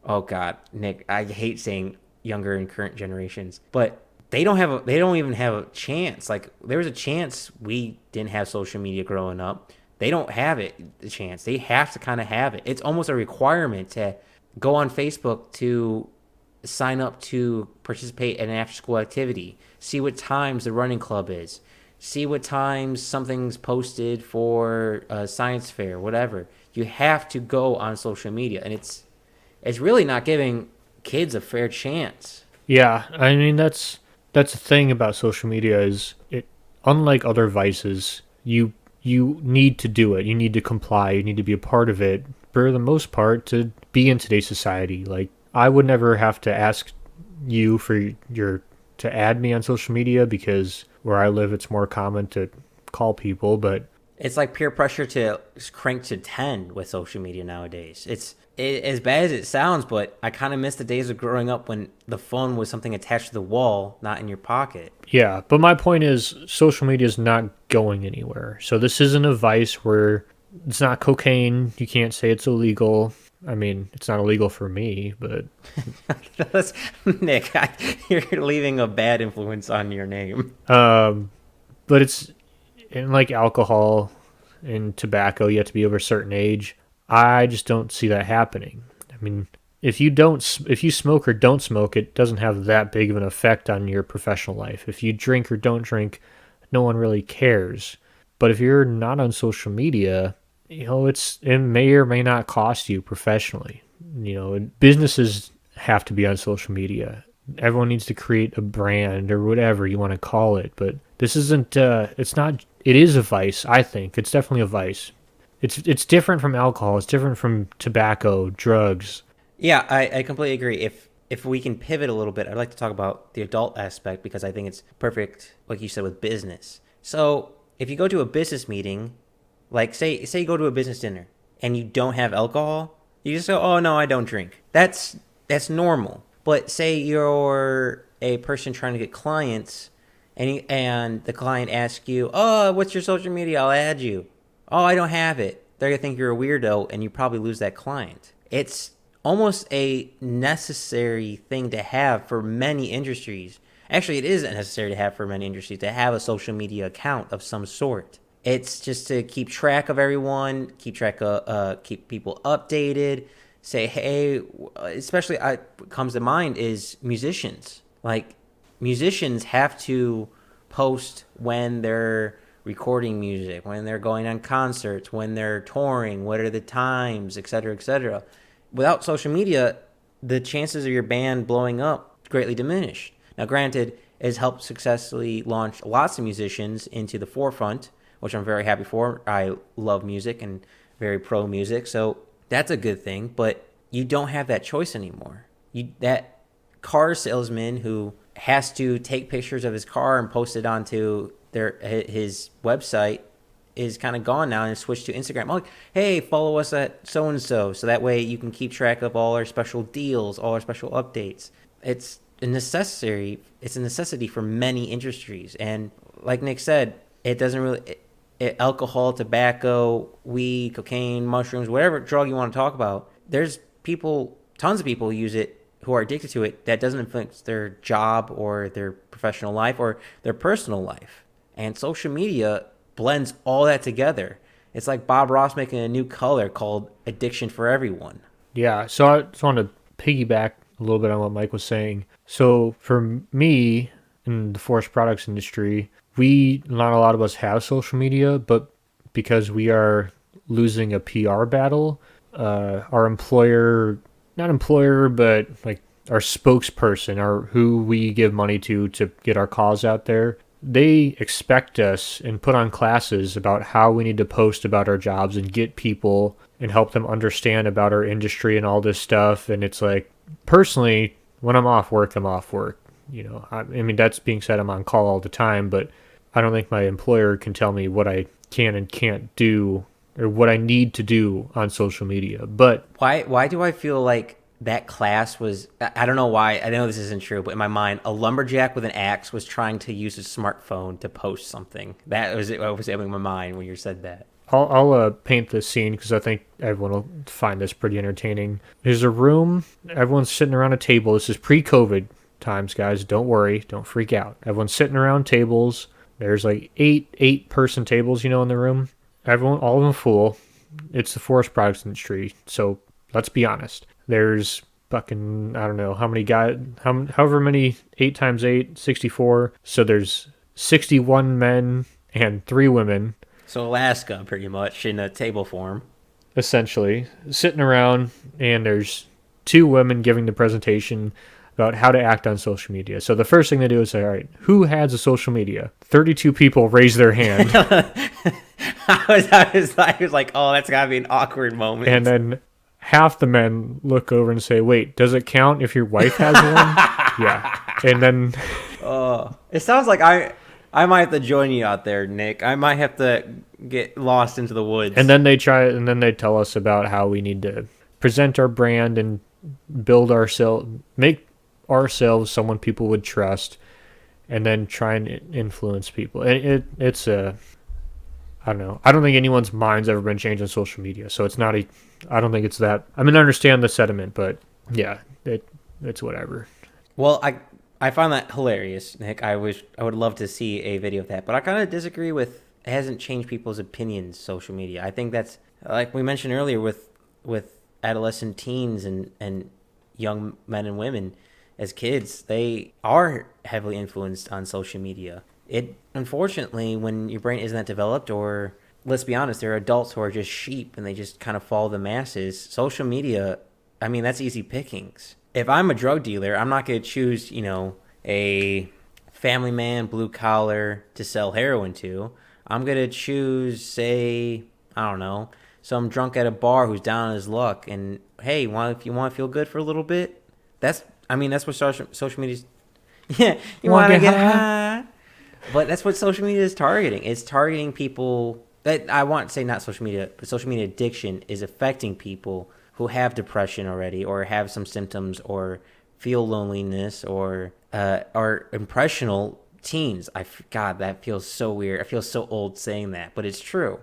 oh god, Nick, I hate saying younger and current generations, but they don't even have a chance. Like there was a chance we didn't have social media growing up. They don't have it the chance. They have to kind of have it. It's almost a requirement to go on Facebook to sign up to participate in an after school activity, see what times the running club is, see what times something's posted for a science fair, whatever. You have to go on social media, and it's really not giving kids a fair chance. Yeah, I mean that's the thing about social media is it unlike other vices, you need to do it. You need to comply. You need to be a part of it for the most part to be in today's society. Like I would never have to ask you for your to add me on social media because where I live it's more common to call people, but It's like peer pressure to crank to 10 with social media nowadays. As bad as it sounds, but I kind of miss the days of growing up when the phone was something attached to the wall, not in your pocket. yeah, but my point is social media is not going anywhere. So this isn't a vice where it's not cocaine. You can't say it's illegal. I mean, it's not illegal for me, but Nick, you're leaving a bad influence on your name. but it's and like alcohol and tobacco, you have to be over a certain age. I just don't see that happening. I mean, if you smoke or don't smoke, it doesn't have that big of an effect on your professional life. If you drink or don't drink, no one really cares. But if you're not on social media, it may or may not cost you professionally. Businesses have to be on social media. Everyone needs to create a brand or whatever you want to call it, but this isn't it's not it is a vice. I think it's definitely a vice. It's different from alcohol, it's different from tobacco, drugs. Yeah, I completely agree. If we can pivot a little bit, I'd like to talk about the adult aspect because I think it's perfect, like you said, with business. So if you go to a business meeting, like say you go to a business dinner and you don't have alcohol, you just go, oh no, I don't drink. That's normal. But say you're a person trying to get clients and the client asks you, oh, what's your social media? I'll add you. Oh, I don't have it. They're going to think you're a weirdo and you probably lose that client. It's almost a necessary thing to have for many industries. Actually, it is necessary to have for many industries to have a social media account of some sort. It's just to keep track of everyone, keep people updated. Say, hey, especially what comes to mind is musicians. Like musicians have to post when they're recording music, when they're going on concerts, when they're touring, what are the times, etc., etc. Without social media, the chances of your band blowing up greatly diminish. Now, granted, it has helped successfully launch lots of musicians into the forefront, which I'm very happy for. I love music and very pro music, so that's a good thing, but you don't have that choice anymore. That car salesman who has to take pictures of his car and post it onto his website is kind of gone now and switched to Instagram. I'm like, hey, follow us at so-and-so, so that way you can keep track of all our special deals, all our special updates. It's a necessity for many industries. And like Nick said, it doesn't really... alcohol, tobacco, weed, cocaine, mushrooms, whatever drug you want to talk about, there's tons of people use it who are addicted to it that doesn't affect their job or their professional life or their personal life. And social media blends all that together. It's like Bob Ross making a new color called Addiction for Everyone. Yeah, so I just want to piggyback a little bit on what Mike was saying. So for me in the forest products industry, not a lot of us have social media, but because we are losing a PR battle, our not employer, but like our spokesperson, or who we give money to get our cause out there, they expect us and put on classes about how we need to post about our jobs and get people and help them understand about our industry and all this stuff. And it's like, personally, when I'm off work, I'm off work. I mean, that's being said, I'm on call all the time, but I don't think my employer can tell me what I can and can't do or what I need to do on social media. But Why do I feel like that class was, I don't know why, I know this isn't true, but in my mind, a lumberjack with an axe was trying to use a smartphone to post something. That was what was in my mind when you said that. I'll paint this scene because I think everyone will find this pretty entertaining. There's a room, everyone's sitting around a table. This is pre-COVID times, guys. Don't worry, don't freak out. Everyone's sitting around tables. There's like eight-person tables, in the room. All of them full. It's the forest products industry, so let's be honest. There's fucking, I don't know how many guys, however many, 8 times 8, 64. So there's 61 men and 3 women. So Alaska, pretty much, in a table form. Essentially, sitting around, and there's 2 women giving the presentation about how to act on social media. So the first thing they do is say, all right, who has a social media? 32 people raise their hand. I was like, oh, that's got to be an awkward moment. And then half the men look over and say, wait, does it count if your wife has one? Yeah. And then... Oh, it sounds like I might have to join you out there, Nick. I might have to get lost into the woods. And then they tell us about how we need to present our brand and make ourselves someone people would trust, and then try and influence people. And it's a... I don't know. I don't think anyone's mind's ever been changed on social media, so it's not I don't think it's that. I mean, I understand the sentiment, but yeah, it's whatever. Well, I find that hilarious, Nick. I would love to see a video of that, but I kind of disagree with it hasn't changed people's opinions. Social media. I think that's like we mentioned earlier with adolescent teens and young men and women as kids. They are heavily influenced on social media. It unfortunately, when your brain isn't that developed, or let's be honest, there are adults who are just sheep and they just kind of follow the masses. Social media, I mean, that's easy pickings. If I'm a drug dealer, I'm not going to choose, a family man, blue collar to sell heroin to. I'm going to choose, say, I don't know, some drunk at a bar who's down on his luck. And hey, if you want to feel good for a little bit, that's what social media's. Yeah, you want to get high. But that's what social media is targeting. It's targeting people that I want to say not social media, but social media addiction is affecting people who have depression already or have some symptoms or feel loneliness or are impressionable teens. God, that feels so weird. I feel so old saying that, but it's true.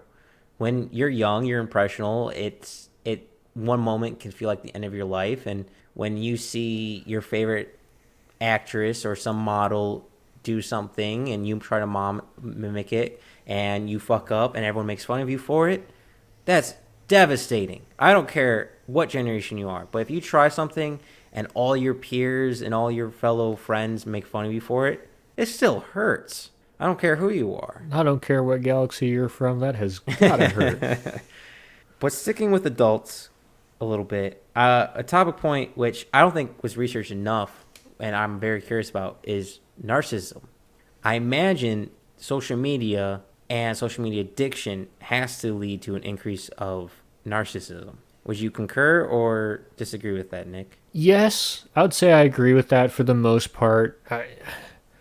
When you're young, you're impressionable. One moment can feel like the end of your life. And when you see your favorite actress or some model do something and you try to mimic it and you fuck up and everyone makes fun of you for it, that's devastating. I don't care what generation you are, but if you try something and all your peers and all your fellow friends make fun of you for it, it still hurts. I don't care who you are. I don't care what galaxy you're from. That has gotta hurt. But sticking with adults a little bit, a topic point which I don't think was researched enough and I'm very curious about is narcissism. I imagine social media and social media addiction has to lead to an increase of narcissism. Would you concur or disagree with that, Nick? Yes, I would say I agree with that for the most part.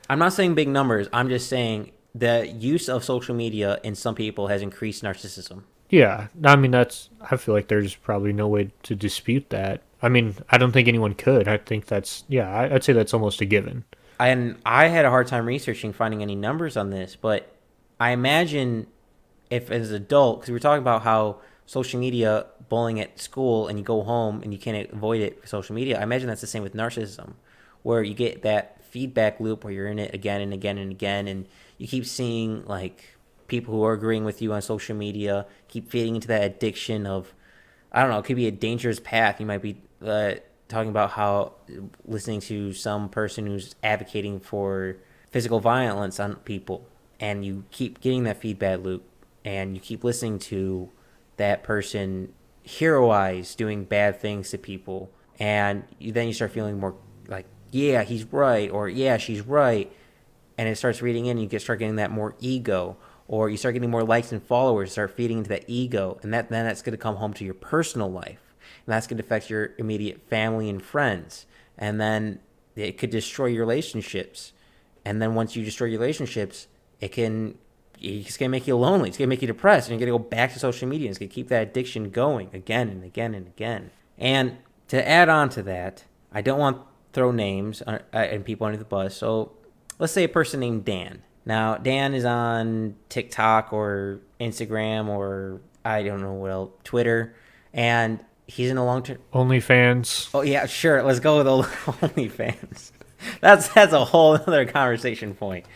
I'm not saying big numbers. I'm just saying the use of social media in some people has increased narcissism. Yeah, I mean, I feel like there's probably no way to dispute that. I mean, I don't think anyone could. I think I'd say that's almost a given. And I had a hard time finding any numbers on this, but I imagine if as an adult, because we're talking about how social media bullying at school and you go home and you can't avoid it for social media, I imagine that's the same with narcissism, where you get that feedback loop where you're in it again and again and again, and you keep seeing like people who are agreeing with you on social media keep feeding into that addiction of, I don't know, it could be a dangerous path. You might be talking about how listening to some person who's advocating for physical violence on people, and you keep getting that feedback loop, and you keep listening to that person heroize doing bad things to people, and then you start feeling more like, yeah, he's right, or yeah, she's right. and it starts reading in, you start getting that more ego, or you start getting more likes and followers, start feeding into that ego, and that's going to come home to your personal life, and that's going to affect your immediate family and friends, and then it could destroy your relationships, and then once you destroy your relationships, it's going to make you lonely, it's going to make you depressed, and you're going to go back to social media, and it's going to keep that addiction going again and again and again. And to add on to that, I don't want to throw names and people under the bus, so let's say a person named Dan. Now, Dan is on TikTok or Instagram or I don't know what else, Twitter, and he's in a long-term... OnlyFans. Oh, yeah, sure. Let's go with OnlyFans. That's a whole other conversation point.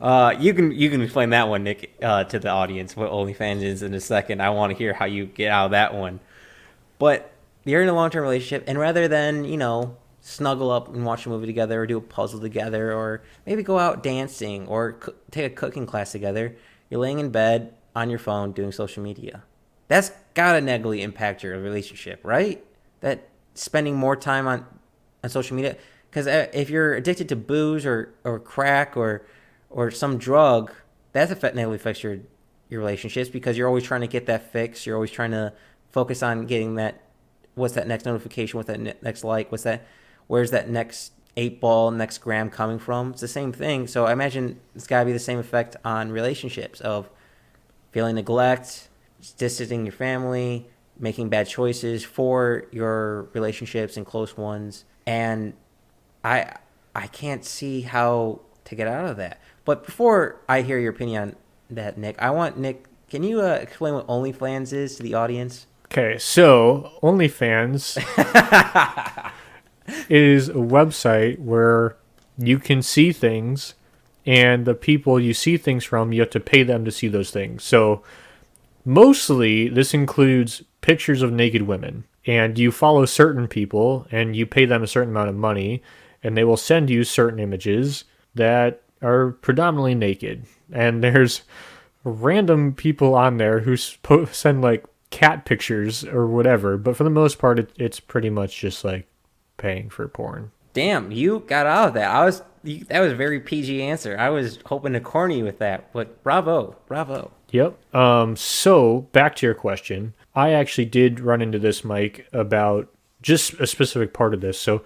You can explain that one, Nick, to the audience, what OnlyFans is in a second. I want to hear how you get out of that one. But you're in a long-term relationship, and rather than, snuggle up and watch a movie together or do a puzzle together or maybe go out dancing or take a cooking class together, you're laying in bed on your phone doing social media. That's gotta negatively impact your relationship, right? That spending more time on social media, because if you're addicted to booze or crack or some drug, that negatively affects your relationships, because you're always trying to get that fix. You're always trying to focus on getting that, what's that next notification, what's that next like, where's that next 8-ball, next gram coming from? It's the same thing. So I imagine it's got to be the same effect on relationships of feeling neglect, distancing your family, making bad choices for your relationships and close ones. And I can't see how to get out of that. But before I hear your opinion on that, Nick, can you explain what OnlyFans is to the audience? Okay, so OnlyFans is a website where you can see things, and the people you see things from, you have to pay them to see those things. So mostly this includes pictures of naked women, and you follow certain people and you pay them a certain amount of money, and they will send you certain images that are predominantly naked. And there's random people on there who send like cat pictures or whatever, but for the most part it's pretty much just like paying for porn. Damn, you got out of that. That was a very PG answer. I was hoping to corner you with that, but bravo. Yep. So back to your question, I actually did run into this, Mike, about just a specific part of this. So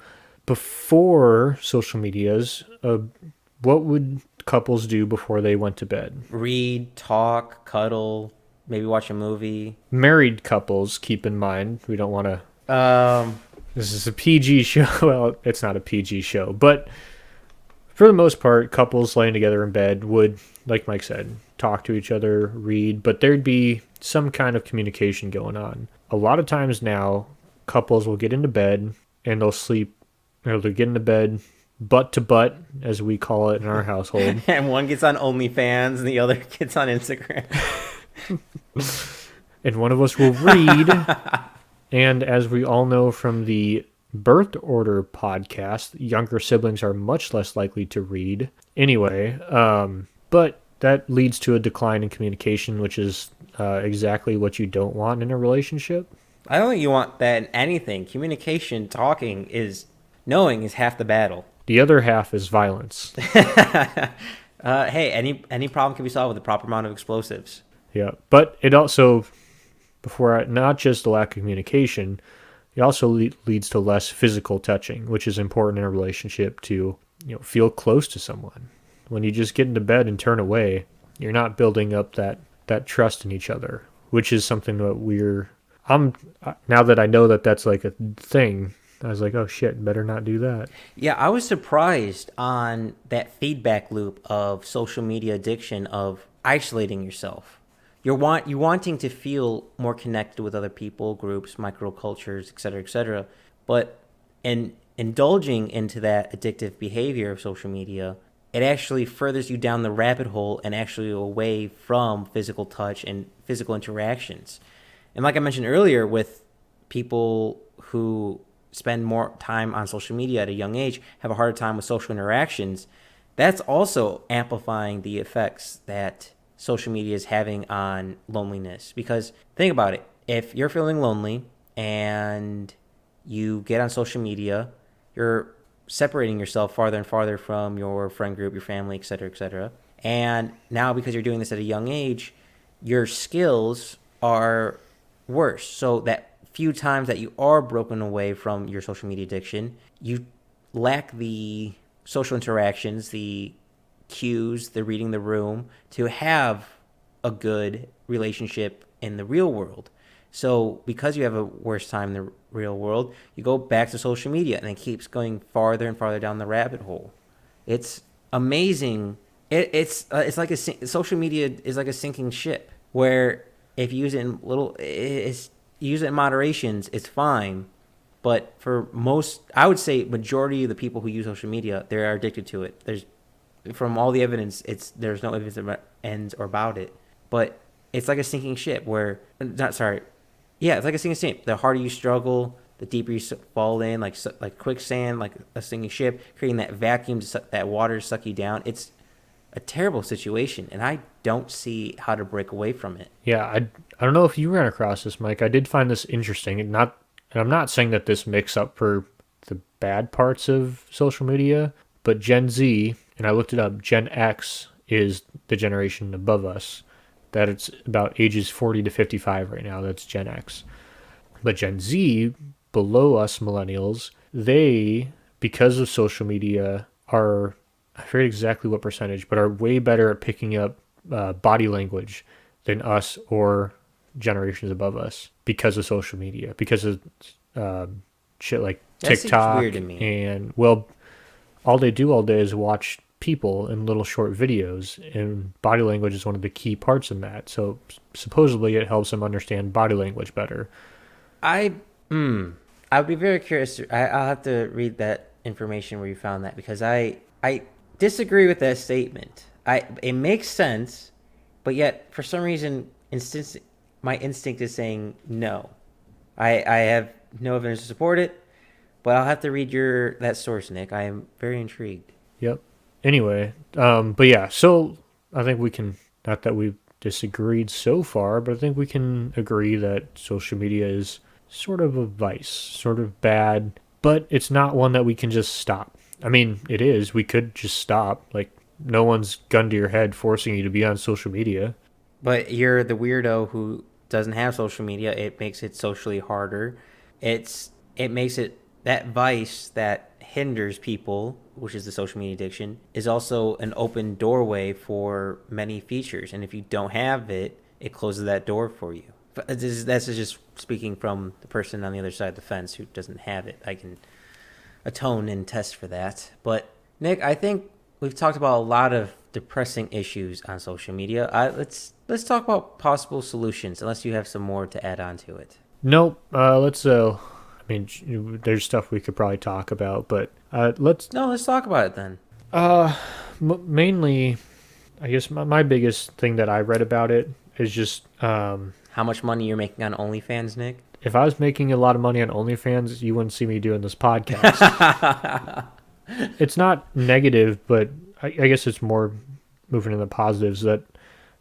before social medias, what would couples do before they went to bed? Read, talk, cuddle, maybe watch a movie. Married couples, keep in mind, we don't want to... This is a PG show. Well, it's not a PG show, but for the most part, couples laying together in bed would, like Mike said, talk to each other, read, but there'd be some kind of communication going on. A lot of times now, couples will get into bed and they'll sleep, or they'll get into bed butt to butt, as we call it in our household. And one gets on OnlyFans and the other gets on Instagram. And one of us will read. And as we all know from the Birth Order podcast, younger siblings are much less likely to read. Anyway, but that leads to a decline in communication, which is exactly what you don't want in a relationship. I don't think you want that in anything. Communication, talking knowing is half the battle. The other half is violence. Hey, any problem can be solved with the proper amount of explosives. Yeah, but it also... not just the lack of communication, it also leads to less physical touching, which is important in a relationship to feel close to someone. When you just get into bed and turn away, you're not building up that trust in each other, which is something that now that I know that that's like a thing, I was like, oh shit, better not do that. Yeah, I was surprised on that feedback loop of social media addiction, of isolating yourself. You're wanting to feel more connected with other people, groups, microcultures, et cetera, but in indulging into that addictive behavior of social media, it actually furthers you down the rabbit hole and actually away from physical touch and physical interactions. And like I mentioned earlier, with people who spend more time on social media at a young age, have a harder time with social interactions, that's also amplifying the effects that social media is having on loneliness. Because think about it, if you're feeling lonely and you get on social media, you're separating yourself farther and farther from your friend group, your family, etc., etc. And now, because you're doing this at a young age, your skills are worse. So that few times that you are broken away from your social media addiction, you lack the social interactions, the cues, the reading the room to have a good relationship in the real world. So because you have a worse time in the real world, you go back to social media and it keeps going farther and farther down the rabbit hole. It's amazing. It's like social media is like a sinking ship where if you use it in you use it in moderations, it's fine. But for most, I would say majority of the people who use social media, they are addicted to it. From all the evidence, there's no evidence about ends or about it. But it's like a sinking ship where, not sorry, yeah, it's like a sinking ship. The harder you struggle, the deeper you fall in, like quicksand, like a sinking ship, creating that vacuum, that water to suck you down. It's a terrible situation, and I don't see how to break away from it. Yeah, I don't know if you ran across this, Mike. I did find this interesting, and I'm not saying that this makes up for the bad parts of social media, but Gen Z, and I looked it up, Gen X is the generation above us. That it's about ages 40 to 55 right now. That's Gen X. But Gen Z, below us millennials, they, because of social media, are, I forget exactly what percentage, but are way better at picking up body language than us or generations above us because of social media, because of shit like That seems TikTok. weird to me. And, well, all they do all day is watch people in little short videos, and body language is one of the key parts in that. So supposedly it helps them understand body language better. I would be very curious. I'll have to read that information where you found that, because I disagree with that statement. It makes sense, but yet for some reason, my instinct is saying no. I have no evidence to support it, but I'll have to read that source, Nick. I am very intrigued. Yep. Anyway, but yeah, so I think we can, not that we've disagreed so far, but I think we can agree that social media is sort of a vice, sort of bad, but it's not one that we can just stop. I mean, it is. We could just stop. Like, no one's gun to your head forcing you to be on social media. But you're the weirdo who doesn't have social media. It makes it socially harder. It makes it that vice that hinders people, which is the social media addiction, is also an open doorway for many features. And if you don't have it, it closes that door for you. That's just speaking from the person on the other side of the fence who doesn't have it. I can atone and test for that. But Nick, I think we've talked about a lot of depressing issues on social media. Let's talk about possible solutions, unless you have some more to add on to it. Nope. Let's. I mean, there's stuff we could probably talk about, but let's talk about it then. Mainly, I guess my biggest thing that I read about it is just how much money you're making on OnlyFans, Nick. If I was making a lot of money on OnlyFans, you wouldn't see me doing this podcast. It's not negative, but I guess it's more moving in the positives, that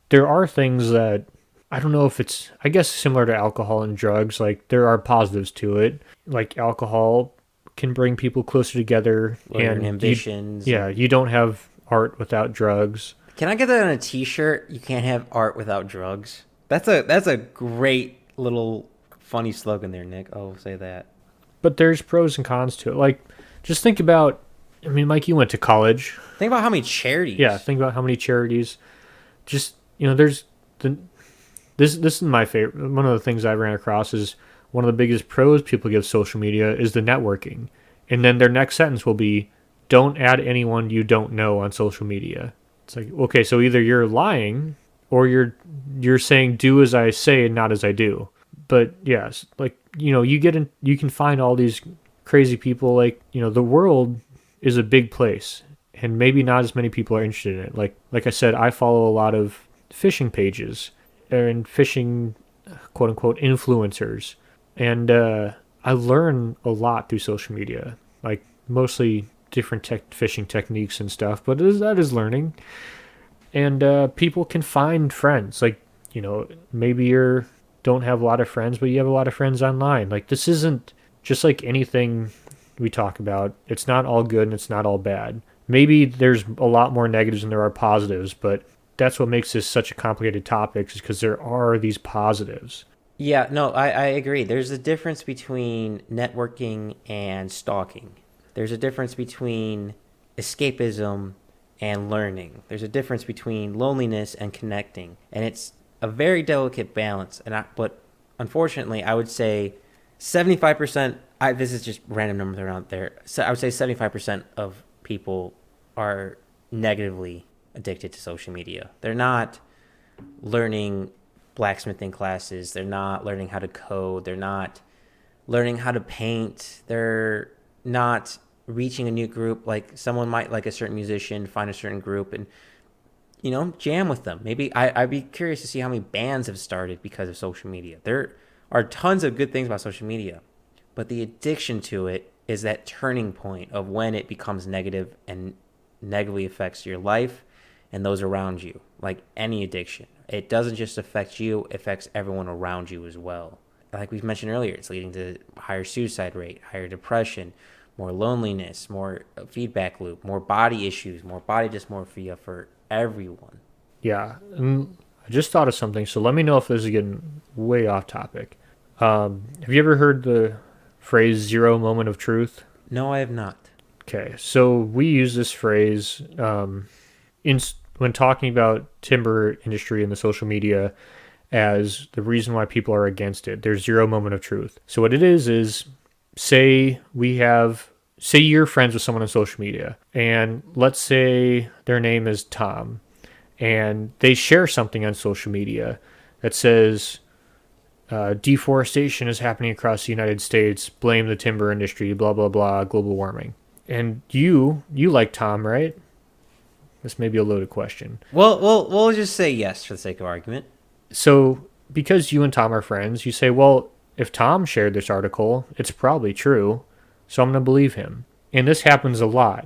there are things that, I don't know if it's, I guess, similar to alcohol and drugs. Like, there are positives to it. Like, alcohol can bring people closer together. And ambitions. You don't have art without drugs. Can I get that on a t-shirt? You can't have art without drugs. That's a great little funny slogan there, Nick. I'll say that. But there's pros and cons to it. Like, just think about, I mean, Mike, you went to college. Think about how many charities. Yeah, think about how many charities. Just, there's this is my favorite. One of the things I ran across is one of the biggest pros people give social media is the networking. And then their next sentence will be, don't add anyone you don't know on social media. It's like, okay, so either you're lying or you're saying do as I say and not as I do. But yes, like, you can find all these crazy people. Like, the world is a big place, and maybe not as many people are interested in it. Like I said, I follow a lot of fishing pages and fishing, quote unquote, influencers, and I learn a lot through social media, like mostly different fishing techniques and stuff. But that is learning, and people can find friends. Like, maybe you don't have a lot of friends, but you have a lot of friends online. Like, this isn't just like anything we talk about, it's not all good and it's not all bad. Maybe there's a lot more negatives than there are positives, but that's what makes this such a complicated topic is because there are these positives. Yeah, no, I agree. There's a difference between networking and stalking. There's a difference between escapism and learning. There's a difference between loneliness and connecting. And it's a very delicate balance. But unfortunately, I would say 75%, this is just random numbers around there. So I would say 75% of people are negatively addicted to social media. They're not learning blacksmithing classes. They're not learning how to code. They're not learning how to paint. They're not reaching a new group. Like someone might like a certain musician, find a certain group and, jam with them. Maybe I'd be curious to see how many bands have started because of social media. There are tons of good things about social media, but the addiction to it is that turning point of when it becomes negative and negatively affects your life and those around you. Like any addiction, it doesn't just affect you, it affects everyone around you as well. Like we mentioned earlier, it's leading to higher suicide rate, higher depression, more loneliness, more feedback loop, more body issues, more body dysmorphia for everyone. Yeah. And I just thought of something, so let me know if this is getting way off topic. Have you ever heard the phrase zero moment of truth? No, I have not. Okay, so we use this phrase when talking about timber industry and the social media as the reason why people are against it. There's zero moment of truth. So what it is say you're friends with someone on social media, and let's say their name is Tom, and they share something on social media that says deforestation is happening across the United States, blame the timber industry, blah blah blah, global warming. And you like Tom, right? This may be a loaded question. Well, we'll just say yes for the sake of argument. So, because you and Tom are friends, you say, well, if Tom shared this article, it's probably true, so I'm going to believe him. And this happens a lot.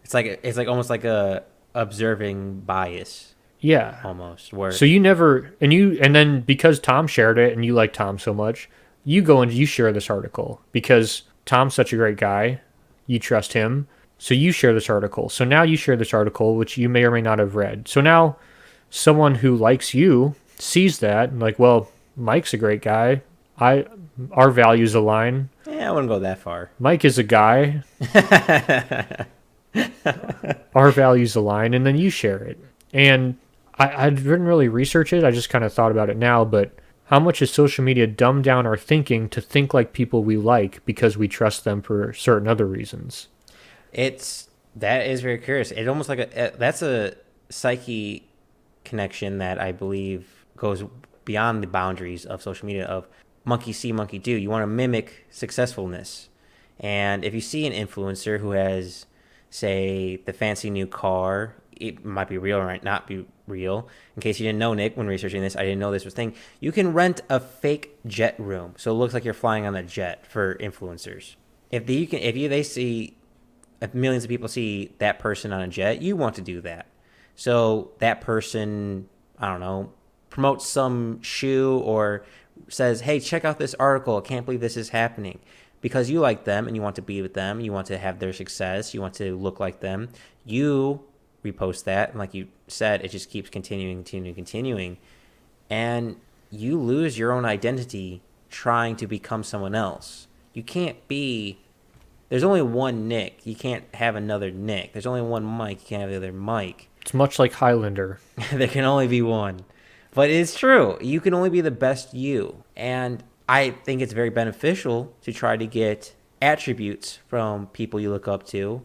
It's like almost like a observing bias. Yeah. Almost. Where So you never and then because Tom shared it and you like Tom so much, you go and you share this article because Tom's such a great guy, you trust him. So you share this article. So now you share this article, which you may or may not have read. So now someone who likes you sees that and like, well, Mike's a great guy. Our values align. I wouldn't go that far. Mike is a guy. Our values align, and then you share it. And I didn't really research it. I just kind of thought about it now, but how much has social media dumbed down our thinking to think like people we like because we trust them for certain other reasons? That is very curious. It almost like that's a psyche connection that I believe goes beyond the boundaries of social media of monkey see, monkey do. You want to mimic successfulness. And if you see an influencer who has, say, the fancy new car, it might be real or might not be real. In case you didn't know, Nick, when researching this, I didn't know this was a thing. You can rent a fake jet room, so it looks like you're flying on a jet for influencers. If millions of people see that person on a jet, you want to do that. So that person, I don't know, promotes some shoe or says, hey, check out this article. I can't believe this is happening. Because you like them and you want to be with them, you want to have their success, you want to look like them, you repost that. And like you said, it just keeps continuing. And you lose your own identity trying to become someone else. You can't be... There's only one Nick. You can't have another Nick. There's only one Mike. You can't have the other Mike. It's much like Highlander. There can only be one. But it's true. You can only be the best you. And I think it's very beneficial to try to get attributes from people you look up to.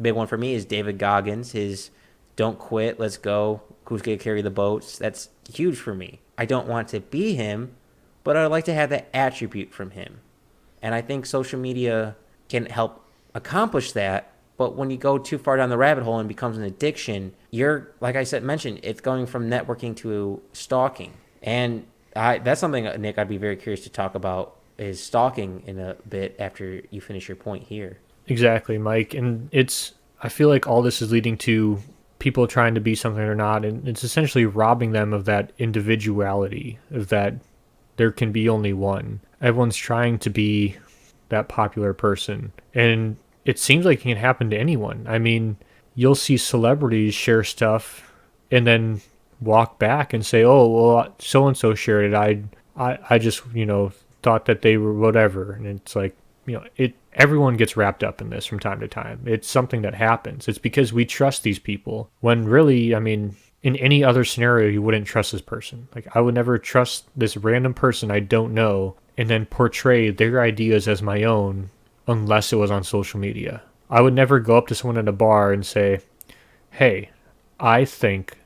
Big one for me is David Goggins. His don't quit, let's go, who's going to carry the boats. That's huge for me. I don't want to be him, but I'd like to have that attribute from him. And I think social media can help accomplish that. But when you go too far down the rabbit hole and it becomes an addiction, you're, like I said, mentioned, it's going from networking to stalking. And that's something, Nick, I'd be very curious to talk about is stalking in a bit after you finish your point here. Exactly, Mike. And I feel like all this is leading to people trying to be something they're not. And it's essentially robbing them of that individuality, of that there can be only one. Everyone's trying to be that popular person. And it seems like it can happen to anyone. I mean, you'll see celebrities share stuff and then walk back and say, "Oh, well, so and so shared it. I just, thought that they were whatever." And it's like, it everyone gets wrapped up in this from time to time. It's something that happens. It's because we trust these people when really, I mean, in any other scenario, you wouldn't trust this person. Like, I would never trust this random person I don't know and then portray their ideas as my own unless it was on social media. I would never go up to someone at a bar and say, "Hey, I think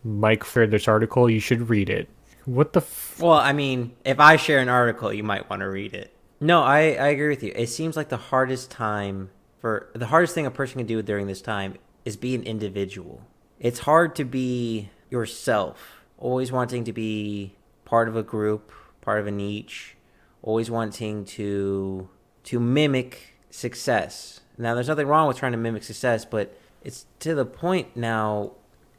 Mike shared this article. You should read it." What the Well, I mean, if I share an article, you might want to read it. No, I agree with you. It seems like the hardest thing a person can do during this time is be an individual. It's hard to be yourself, always wanting to be part of a group, part of a niche, always wanting to mimic success. Now, there's nothing wrong with trying to mimic success, but it's to the point now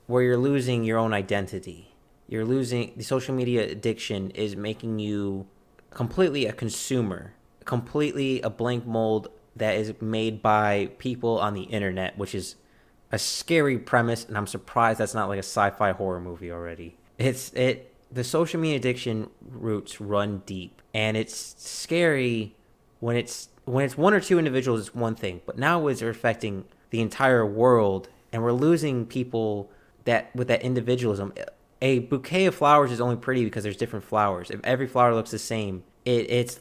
where you're losing your own identity. You're losing the social media addiction is making you completely a consumer, completely a blank mold that is made by people on the internet, which is a scary premise, and I'm surprised that's not like a sci-fi horror movie already. The social media addiction roots run deep, and it's scary when it's one or two individuals. It's one thing, but now it's affecting the entire world, and we're losing people that with that individualism. A bouquet of flowers is only pretty because there's different flowers. If every flower looks the same, it's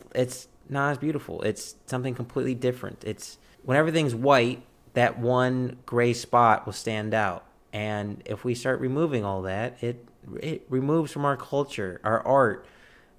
not as beautiful. It's something completely different. It's when everything's white, that one gray spot will stand out. And if we start removing all that, it removes from our culture, our art,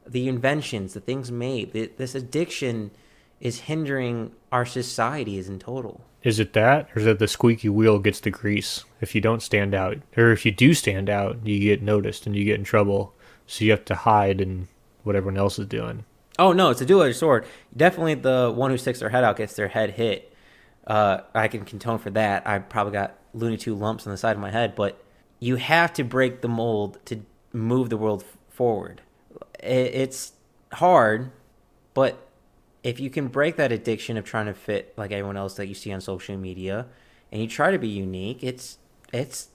the inventions, the things made. This addiction is hindering our society as in total. Is it that, or is it the squeaky wheel gets the grease? If you don't stand out, or if you do stand out, you get noticed and you get in trouble. So you have to hide in what everyone else is doing. Oh no, it's a dual-edged sword. Definitely, the one who sticks their head out gets their head hit. I can contone for that. I probably got Looney Tune lumps on the side of my head, but you have to break the mold to move the world forward. It's hard, but if you can break that addiction of trying to fit like everyone else that you see on social media, and you try to be unique, it's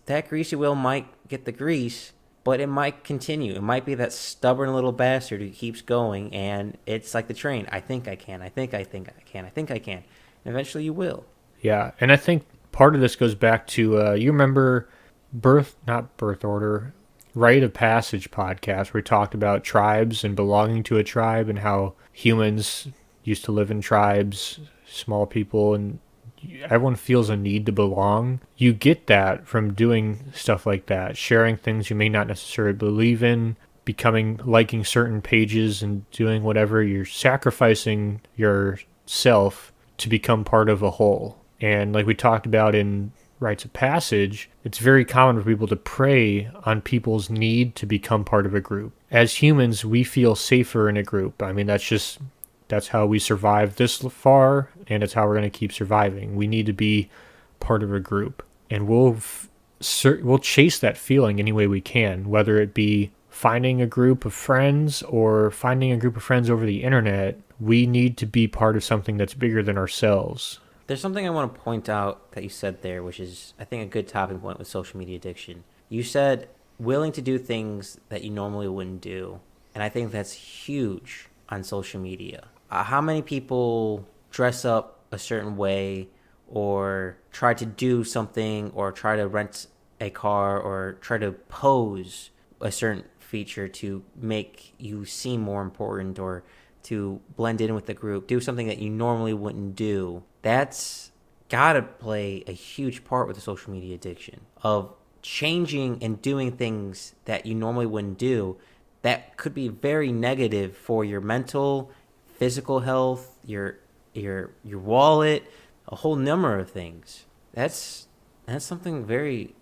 that greasy wheel might get the grease, but it might continue. It might be that stubborn little bastard who keeps going, and it's like the train. I think I can. I think I think I can. I think I can. And eventually you will. Yeah, and I think part of this goes back to you remember not birth order, Rite of Passage podcast where we talked about tribes and belonging to a tribe and how humans used to live in tribes, small people, and everyone feels a need to belong. You get that from doing stuff like that, sharing things you may not necessarily believe in, liking certain pages and doing whatever. You're sacrificing yourself to become part of a whole. And like we talked about in Rites of Passage, it's very common for people to prey on people's need to become part of a group. As humans, we feel safer in a group. I mean, that's how we survived this far, and it's how we're going to keep surviving. We need to be part of a group, and we'll chase that feeling any way we can, whether it be finding a group of friends or finding a group of friends over the internet. We need to be part of something that's bigger than ourselves. There's something I want to point out that you said there, which is, I think, a good topping point with social media addiction. You said willing to do things that you normally wouldn't do, and I think that's huge on social media. How many people dress up a certain way or try to do something or try to rent a car or try to pose a certain feature to make you seem more important or to blend in with the group, do something that you normally wouldn't do? That's gotta play a huge part with the social media addiction of changing and doing things that you normally wouldn't do that could be very negative for your mental, physical health, your wallet, a whole number of things. That's something very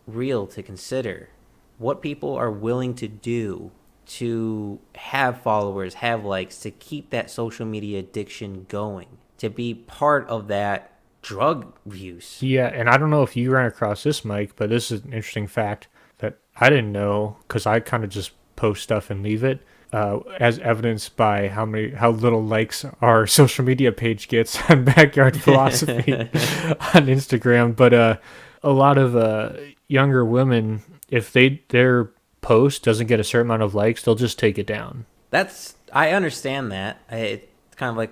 real to consider. What people are willing to do to have followers, have likes, to keep that social media addiction going, to be part of that drug use. Yeah, and I don't know if you ran across this, Mike, but this is an interesting fact that I didn't know because I kind of just post stuff and leave it. as evidenced by how little likes our social media page gets on Backyard Philosophy on Instagram. But a lot of younger women, if their post doesn't get a certain amount of likes, they'll just take it down. I understand that. It's kind of like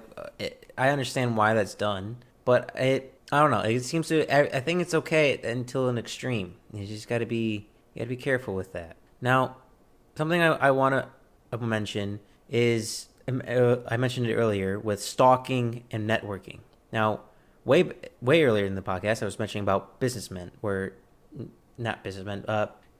I understand why that's done, but I don't know. It seems to. I think it's okay until an extreme. You just got to be careful with that. Now, something I want to mention is I mentioned it earlier with stalking and networking. Now, way earlier in the podcast, I was mentioning about businessmen, where not businessmen,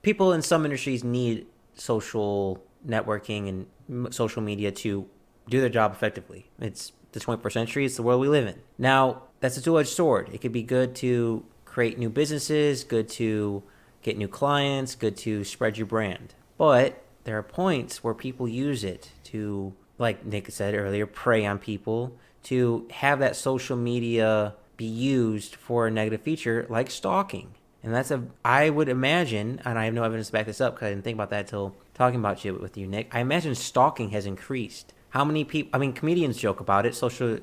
people in some industries need social networking and social media to do their job effectively. It's the 21st century. It's the world we live in. Now, that's a two-edged sword. It could be good to create new businesses, good to get new clients, good to spread your brand. But there are points where people use it to, like Nick said earlier, prey on people, to have that social media be used for a negative feature like stalking. And I would imagine, and I have no evidence to back this up because I didn't think about that until talking about it with you, Nick. I imagine stalking has increased. How many people, I mean, comedians joke about it, social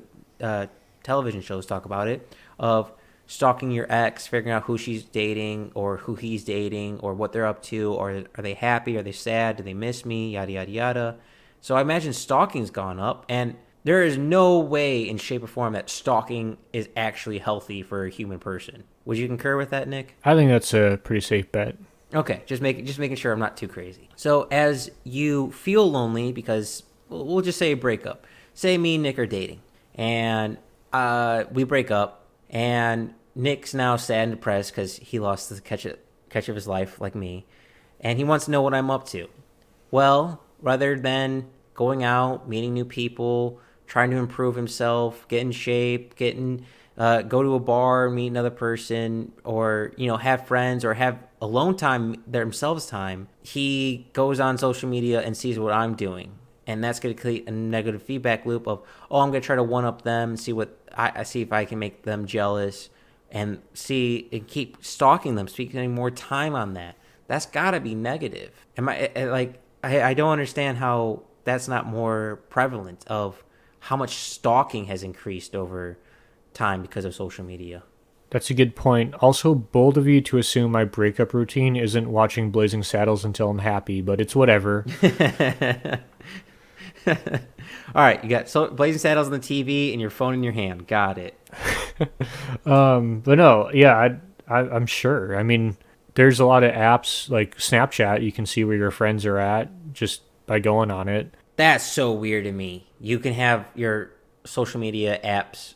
television shows talk about it, of stalking your ex, figuring out who she's dating or who he's dating or what they're up to, or are they happy, are they sad, do they miss me, yada, yada, yada. So I imagine stalking's gone up, and there is no way in shape or form that stalking is actually healthy for a human person. Would you concur with that, Nick? I think that's a pretty safe bet. Okay, just making sure I'm not too crazy. So as you feel lonely because we'll just say a breakup. Say me and Nick are dating, and we break up, and Nick's now sad and depressed because he lost the catch of his life, like me, and he wants to know what I'm up to. Well, rather than going out, meeting new people, trying to improve himself, get in shape, go to a bar, meet another person, or have friends or have alone time, themselves time, he goes on social media and sees what I'm doing. And that's going to create a negative feedback loop of, I'm going to try to one-up them, see what I see if I can make them jealous, and keep stalking them, spending more time on that. That's got to be negative. I don't understand how that's not more prevalent of how much stalking has increased over time because of social media. That's a good point. Also, bold of you to assume my breakup routine isn't watching Blazing Saddles until I'm happy, but it's whatever. All right, you got Blazing Saddles on the TV and your phone in your hand. Got it. But no, yeah, I'm sure. I mean, there's a lot of apps like Snapchat. You can see where your friends are at just by going on it. That's so weird to me. You can have your social media apps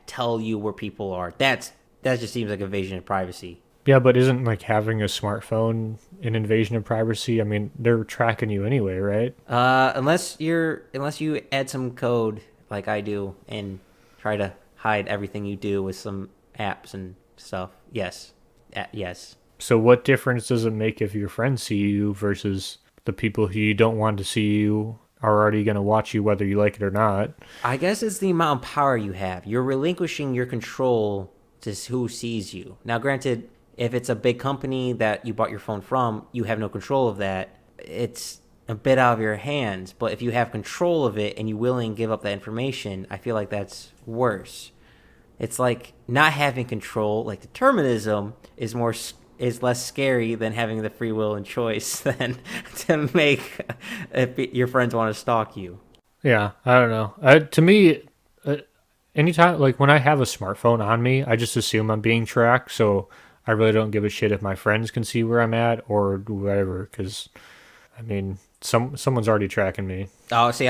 tell you where people are. That just seems like invasion of privacy. Yeah, but isn't like having a smartphone an invasion of privacy? I mean, they're tracking you anyway, right? Unless you add some code like I do and try to hide everything you do with some apps and stuff. Yes. Yes. So what difference does it make if your friends see you versus the people who you don't want to see you are already going to watch you whether you like it or not? I guess it's the amount of power you have. You're relinquishing your control to who sees you. Now, granted, if it's a big company that you bought your phone from, you have no control of that. It's a bit out of your hands. But if you have control of it and you're willing to give up that information, I feel like that's worse. It's like not having control, like determinism is less scary than having the free will and choice than to make if your friends want to stalk you. Yeah, I don't know. To me, anytime, like when I have a smartphone on me, I just assume I'm being tracked. So I really don't give a shit if my friends can see where I'm at or whatever. Because, I mean, someone's already tracking me. Oh, see,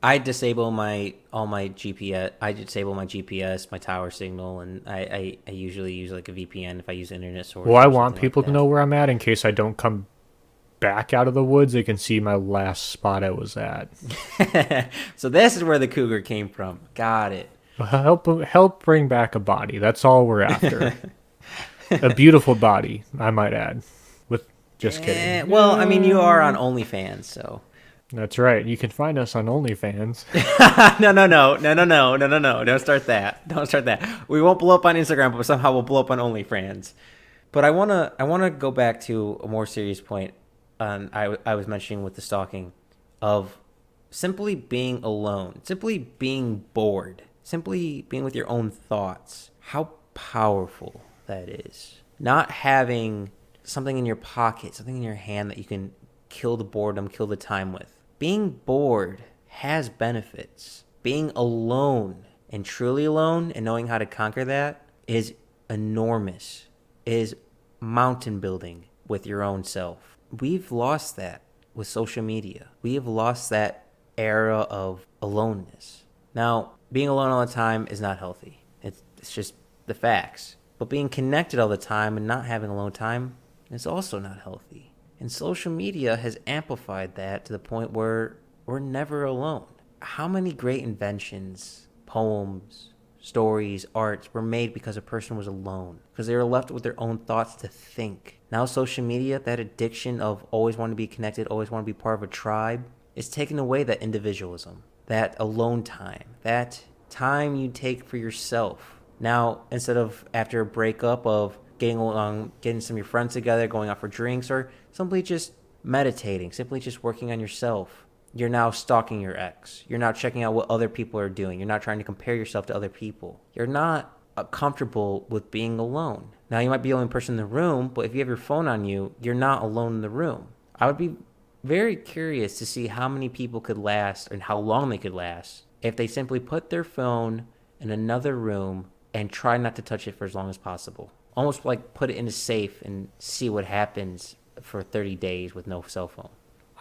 I disable all my GPS. I disable my GPS, my tower signal, and I usually use like a VPN if I use internet source. Well, I want people to know where I'm at in case I don't come back out of the woods. They can see my last spot I was at. So this is where the cougar came from. Got it. Help bring back a body. That's all we're after. A beautiful body, I might add. Just kidding. Well, I mean, you are on OnlyFans, so. That's right. You can find us on OnlyFans. No. Don't start that. We won't blow up on Instagram, but somehow we'll blow up on OnlyFans. But I wanna go back to a more serious point. I was mentioning with the stalking. of simply being alone, simply being bored, simply being with your own thoughts. How powerful that is. Not having something in your pocket, something in your hand that you can kill the boredom, kill the time with. Being bored has benefits. Being alone and truly alone and knowing how to conquer that is enormous, is mountain building with your own self. We've lost that with social media. We have lost that era of aloneness. Now, being alone all the time is not healthy. It's just the facts. But being connected all the time and not having alone time is also not healthy. And social media has amplified that to the point where we're never alone. How many great inventions, poems, stories, arts were made because a person was alone, because they were left with their own thoughts to think. Now social media, that addiction of always wanting to be connected, always want to be part of a tribe, is taking away that individualism, that alone time, that time you take for yourself. Now, instead of after a breakup of getting along, getting some of your friends together, going out for drinks, or simply just meditating, simply just working on yourself, you're now stalking your ex. You're now checking out what other people are doing. You're not trying to compare yourself to other people. You're not comfortable with being alone. Now, you might be the only person in the room, but if you have your phone on you, you're not alone in the room. I would be very curious to see how many people could last and how long they could last if they simply put their phone in another room and try not to touch it for as long as possible. Almost like put it in a safe and see what happens for 30 days with no cell phone.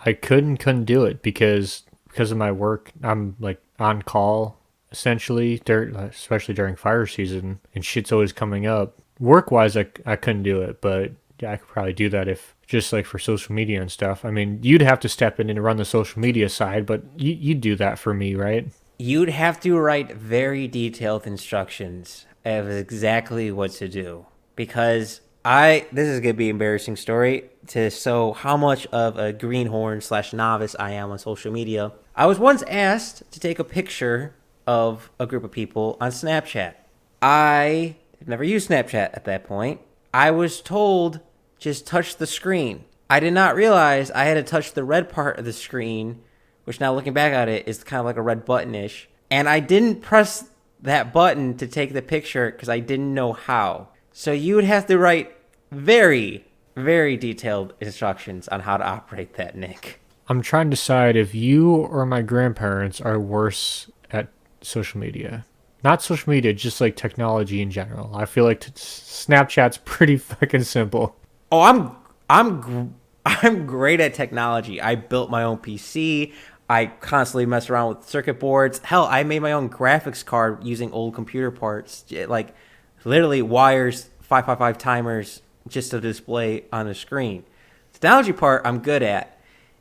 I couldn't do it because of my work. I'm like on call essentially, especially during fire season, and shit's always coming up. Work wise, I couldn't do it, but yeah, I could probably do that if just like for social media and stuff. I mean, you'd have to step in and run the social media side, but you'd do that for me, right? You'd have to write very detailed instructions of exactly what to do, because this is going to be an embarrassing story to show how much of a greenhorn / novice I am on social media. I was once asked to take a picture of a group of people on Snapchat. I had never used Snapchat at that point. I was told just touch the screen. I did not realize I had to touch the red part of the screen, which now looking back at it is kind of like a red button-ish. And I didn't press that button to take the picture because I didn't know how. So you would have to write very, very detailed instructions on how to operate that, Nick. I'm trying to decide if you or my grandparents are worse at social media. Not social media, just like technology in general. I feel like Snapchat's pretty fucking simple. Oh, I'm great at technology. I built my own PC. I constantly mess around with circuit boards. Hell, I made my own graphics card using old computer parts. Like literally wires, 555 timers just to display on the screen. Technology part I'm good at.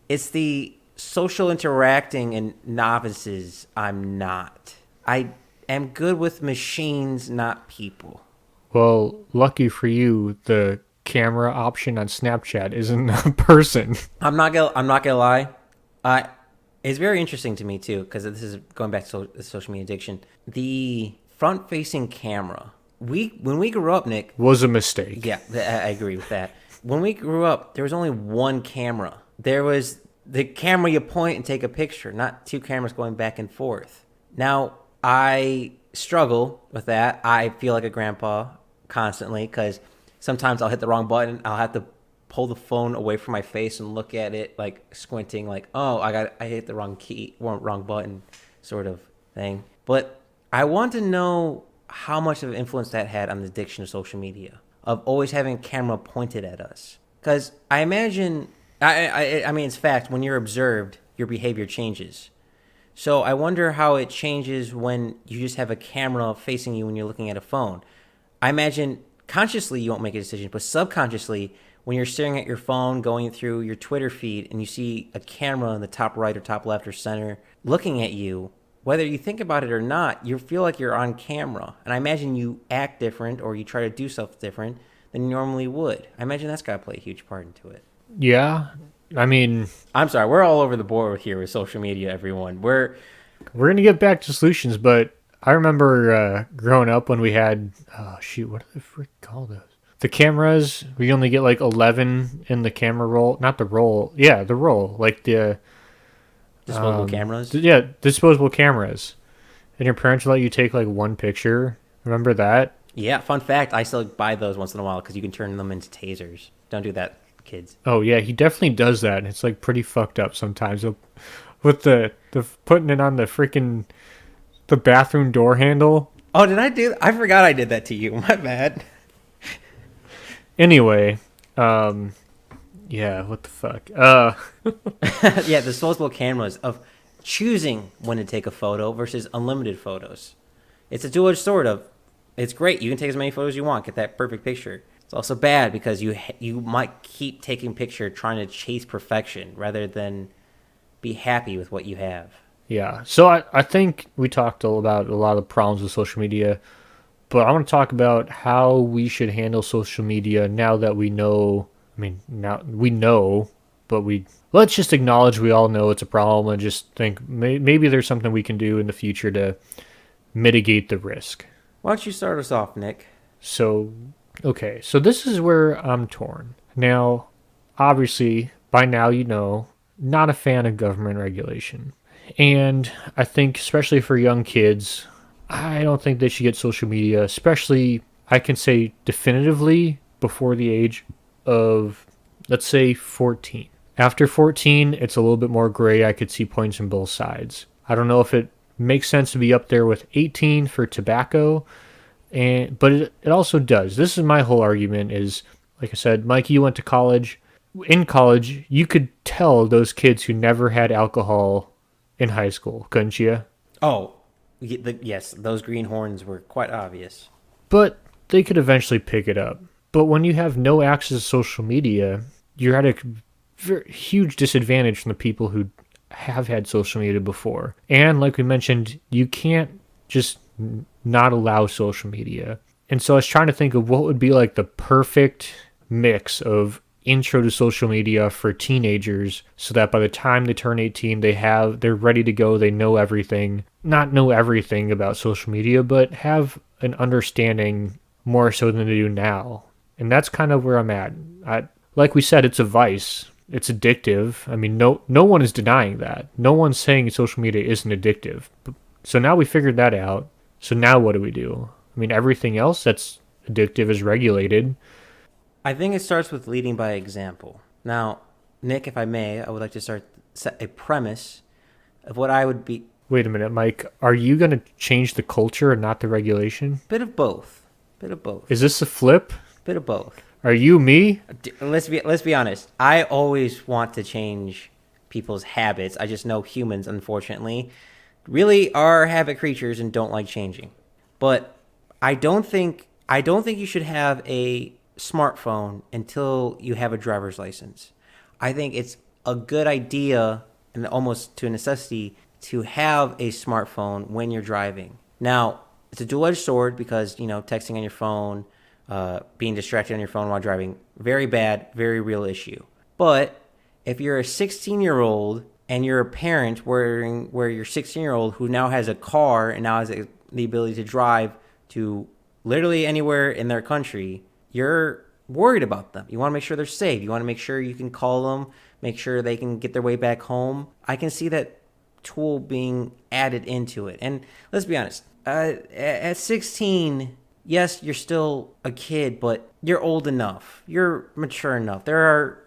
It's the social interacting and novices I'm not. I am good with machines, not people. Well, lucky for you, the camera option on Snapchat isn't a person. I'm not gonna lie. It's very interesting to me too, because this is going back to social media addiction. The front-facing camera. When we grew up, Nick, was a mistake. Yeah, I agree with that. When we grew up, there was only one camera. There was the camera you point and take a picture, not two cameras going back and forth. Now, I struggle with that. I feel like a grandpa constantly because sometimes I'll hit the wrong button. I'll have to pull the phone away from my face and look at it like squinting, like, oh, I hit the wrong key, wrong button sort of thing. But I want to know how much of an influence that had on the addiction of social media, of always having a camera pointed at us. Because I imagine, I mean, it's fact, when you're observed, your behavior changes. So I wonder how it changes when you just have a camera facing you when you're looking at a phone. I imagine consciously you won't make a decision, but subconsciously, when you're staring at your phone, going through your Twitter feed, and you see a camera in the top right or top left or center looking at you, whether you think about it or not, you feel like you're on camera. And I imagine you act different or you try to do stuff different than you normally would. I imagine that's got to play a huge part into it. Yeah. I mean, I'm sorry. We're all over the board here with social media, everyone. We're going to get back to solutions, but I remember growing up when we had, what do the frick call those? The cameras, we only get like 11 in the camera roll. Not the roll. Yeah, the roll. Like Disposable cameras. Yeah, disposable cameras. And your parents let you take like one picture. Remember that? Yeah, fun fact, I still buy those once in a while because you can turn them into tasers. Don't do that, kids. Oh yeah, he definitely does that, and it's like pretty fucked up sometimes. With the putting it on the freaking the bathroom door handle. Oh, did I do? I forgot I did that to you. My bad. Anyway, yeah, what the fuck? Yeah, disposable cameras of choosing when to take a photo versus unlimited photos. It's a dual-edged sword of it's great. You can take as many photos as you want, get that perfect picture. It's also bad because you might keep taking picture trying to chase perfection rather than be happy with what you have. Yeah, so I think we talked about a lot of the problems with social media, but I want to talk about how we should handle social media now that we know. I mean, now we know, but let's just acknowledge we all know it's a problem and just think maybe there's something we can do in the future to mitigate the risk. Why don't you start us off, Nick? So, okay, so this is where I'm torn. Now, obviously, by now you know, not a fan of government regulation. And I think, especially for young kids, I don't think they should get social media, especially, I can say definitively, before the age of, let's say, 14. After 14, it's a little bit more gray. I could see points on both sides. I don't know if it makes sense to be up there with 18 for tobacco, but it also does. This is my whole argument is, like I said, Mike, you went to college. In college, you could tell those kids who never had alcohol in high school, couldn't you? Oh, yes, those greenhorns were quite obvious. But they could eventually pick it up. But when you have no access to social media, you're at a very huge disadvantage from the people who have had social media before. And like we mentioned, you can't just not allow social media. And so I was trying to think of what would be like the perfect mix of intro to social media for teenagers so that by the time they turn 18 they're ready to go, they know everything. Not know everything about social media, but have an understanding more so than they do now. And that's kind of where I'm at. Like we said, it's a vice. It's addictive. I mean, no one is denying that. No one's saying social media isn't addictive. So now we figured that out. So now what do we do? I mean, everything else that's addictive is regulated. I think it starts with leading by example. Now, Nick, if I may, I would like to set a premise of what I would be. Wait a minute, Mike. Are you going to change the culture and not the regulation? Bit of both. Bit of both. Is this a flip? Bit of both. Are you me? Let's be honest. I always want to change people's habits. I just know humans, unfortunately, really are habit creatures and don't like changing. But I don't think you should have a smartphone until you have a driver's license. I think it's a good idea and almost to a necessity to have a smartphone when you're driving. Now, it's a dual-edged sword because, texting on your phone, being distracted on your phone while driving, very bad, very real issue. But if you're a 16-year-old and you're a parent where your 16-year-old who now has a car and now has the ability to drive to literally anywhere in their country, you're worried about them. You want to make sure they're safe. You want to make sure you can call them, make sure they can get their way back home. I can see that tool being added into it. And let's be honest, at 16, yes, you're still a kid, but you're old enough. You're mature enough. There are,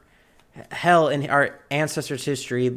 hell, in our ancestors' history,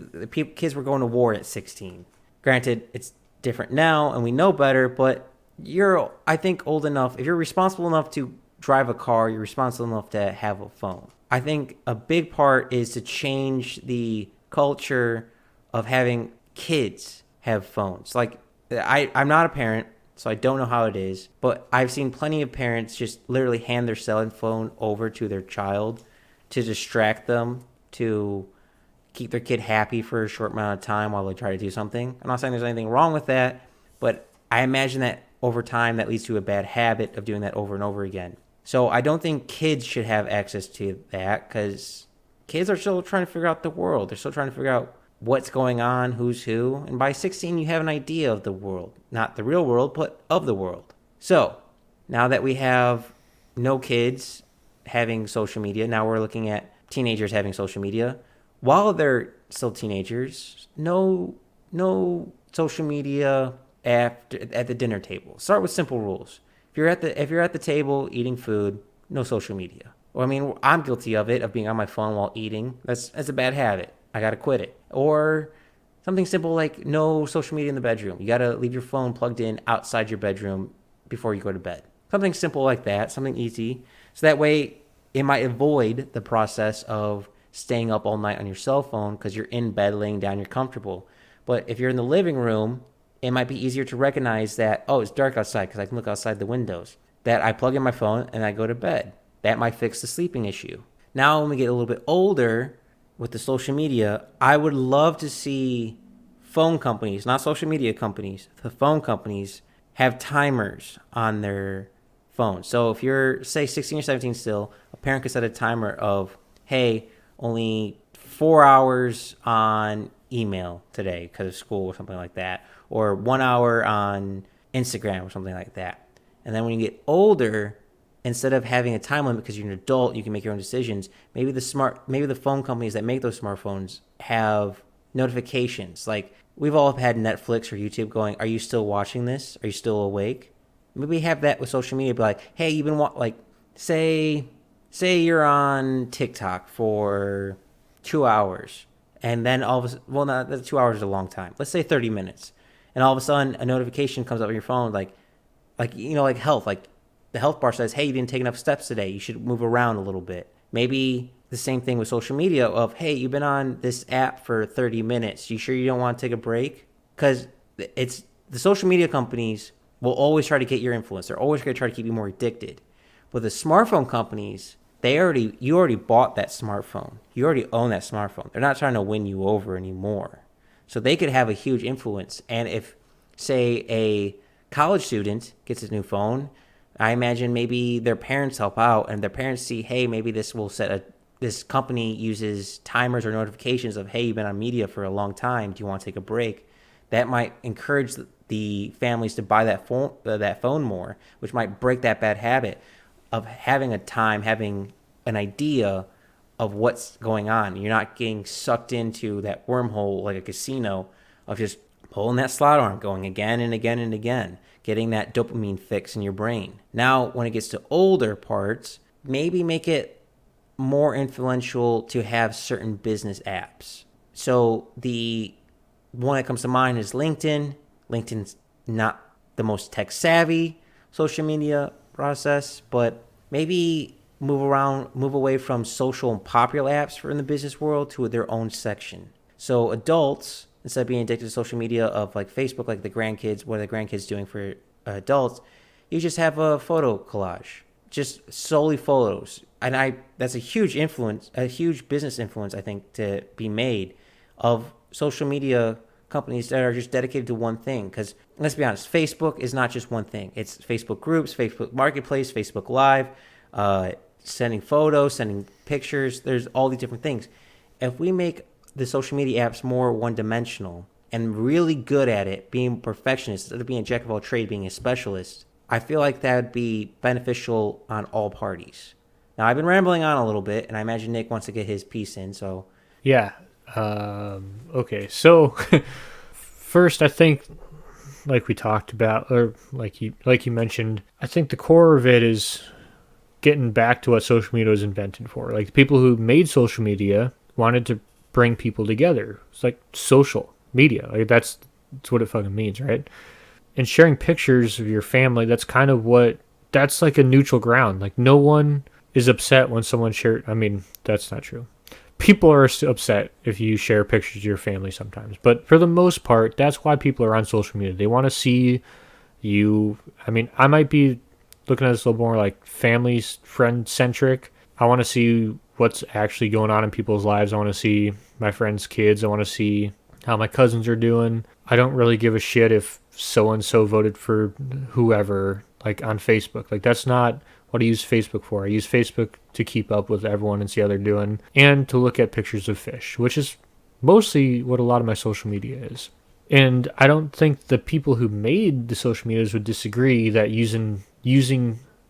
kids were going to war at 16. Granted, it's different now, and we know better, but you're, I think, old enough. If you're responsible enough to drive a car, you're responsible enough to have a phone. I think a big part is to change the culture of having kids have phones. Like, I'm not a parent, so I don't know how it is, but I've seen plenty of parents just literally hand their cell phone over to their child to distract them, to keep their kid happy for a short amount of time while they try to do something. I'm not saying there's anything wrong with that, but I imagine that over time that leads to a bad habit of doing that over and over again. So I don't think kids should have access to that because kids are still trying to figure out the world. They're still trying to figure out what's going on, who's who. And by 16, you have an idea of the world. Not the real world, but of the world. So now that we have no kids having social media, now we're looking at teenagers having social media. While they're still teenagers, no social media after at the dinner table. Start with simple rules. If you're at the table eating food, no social media. Well, I mean, I'm guilty of it, of being on my phone while eating. That's a bad habit. I gotta quit it. Or something simple like no social media in the bedroom. You gotta leave your phone plugged in outside your bedroom before you go to bed. Something simple like that, something easy. So that way it might avoid the process of staying up all night on your cell phone because you're in bed, laying down, you're comfortable. But if you're in the living room, it might be easier to recognize that, oh, it's dark outside because I can look outside the windows. That I plug in my phone and I go to bed. That might fix the sleeping issue. Now, when we get a little bit older with the social media, I would love to see phone companies, not social media companies, the phone companies have timers on their phone. So if you're, say, 16 or 17 still, a parent could set a timer of, hey, only 4 hours on email today because of school or something like that, or 1 hour on Instagram or something like that. And then when you get older, instead of having a time limit because you're an adult, you can make your own decisions. Maybe the phone companies that make those smartphones have notifications. Like we've all had Netflix or YouTube going, "Are you still watching this? Are you still awake?" Maybe have that with social media. Be like, "Hey, you've been like, say you're on TikTok for 2 hours, and then all of a sudden, well, not 2 hours is a long time. Let's say 30 minutes, and all of a sudden a notification comes up on your phone, like like health, like." The health bar says, hey, you didn't take enough steps today. You should move around a little bit. Maybe the same thing with social media of, hey, you've been on this app for 30 minutes. You sure you don't want to take a break? Because it's the social media companies will always try to get your influence. They're always going to try to keep you more addicted. But the smartphone companies, you already bought that smartphone. You already own that smartphone. They're not trying to win you over anymore. So they could have a huge influence. And if, say, a college student gets a new phone, I imagine maybe their parents help out and their parents see, hey, maybe this company uses timers or notifications of, hey, you've been on media for a long time. Do you want to take a break? That might encourage the families to buy that phone more, which might break that bad habit of having having an idea of what's going on. You're not getting sucked into that wormhole like a casino of just pulling that slot arm, going again and again and again, getting that dopamine fix in your brain. Now, when it gets to older parts, maybe make it more influential to have certain business apps. So the one that comes to mind is LinkedIn. LinkedIn's not the most tech savvy social media process, but maybe move away from social and popular apps for in the business world to their own section. So adults, instead of being addicted to social media of like Facebook, like what are the grandkids doing for adults, you just have a photo collage, just solely photos. And that's a huge influence, a huge business influence, I think, to be made of social media companies that are just dedicated to one thing. Because let's be honest, Facebook is not just one thing. It's Facebook groups, Facebook Marketplace, Facebook Live, sending photos, sending pictures. There's all these different things. If we make the social media apps more one-dimensional and really good at it, being perfectionists, instead of being a jack of all trades, being a specialist, I feel like that would be beneficial on all parties. Now, I've been rambling on a little bit, and I imagine Nick wants to get his piece in, so... Yeah. Okay, so first, I think, like we talked about, or like you mentioned, I think the core of it is getting back to what social media was invented for. Like, the people who made social media wanted to bring people together. It's like social media. Like that's what it fucking means, right? And sharing pictures of your family, that's like a neutral ground. Like no one is upset when someone shares. I mean, that's not true. People are upset if you share pictures of your family sometimes. But for the most part, that's why people are on social media. They want to see you. I mean, I might be looking at this a little more like family, friend centric. I want to see what's actually going on in people's lives. I want to see my friends' kids. I want to see how my cousins are doing. I don't really give a shit if so-and-so voted for whoever, like on Facebook. Like that's not what I use Facebook for. I use Facebook to keep up with everyone and see how they're doing and to look at pictures of fish, which is mostly what a lot of my social media is. And I don't think the people who made the social medias would disagree that using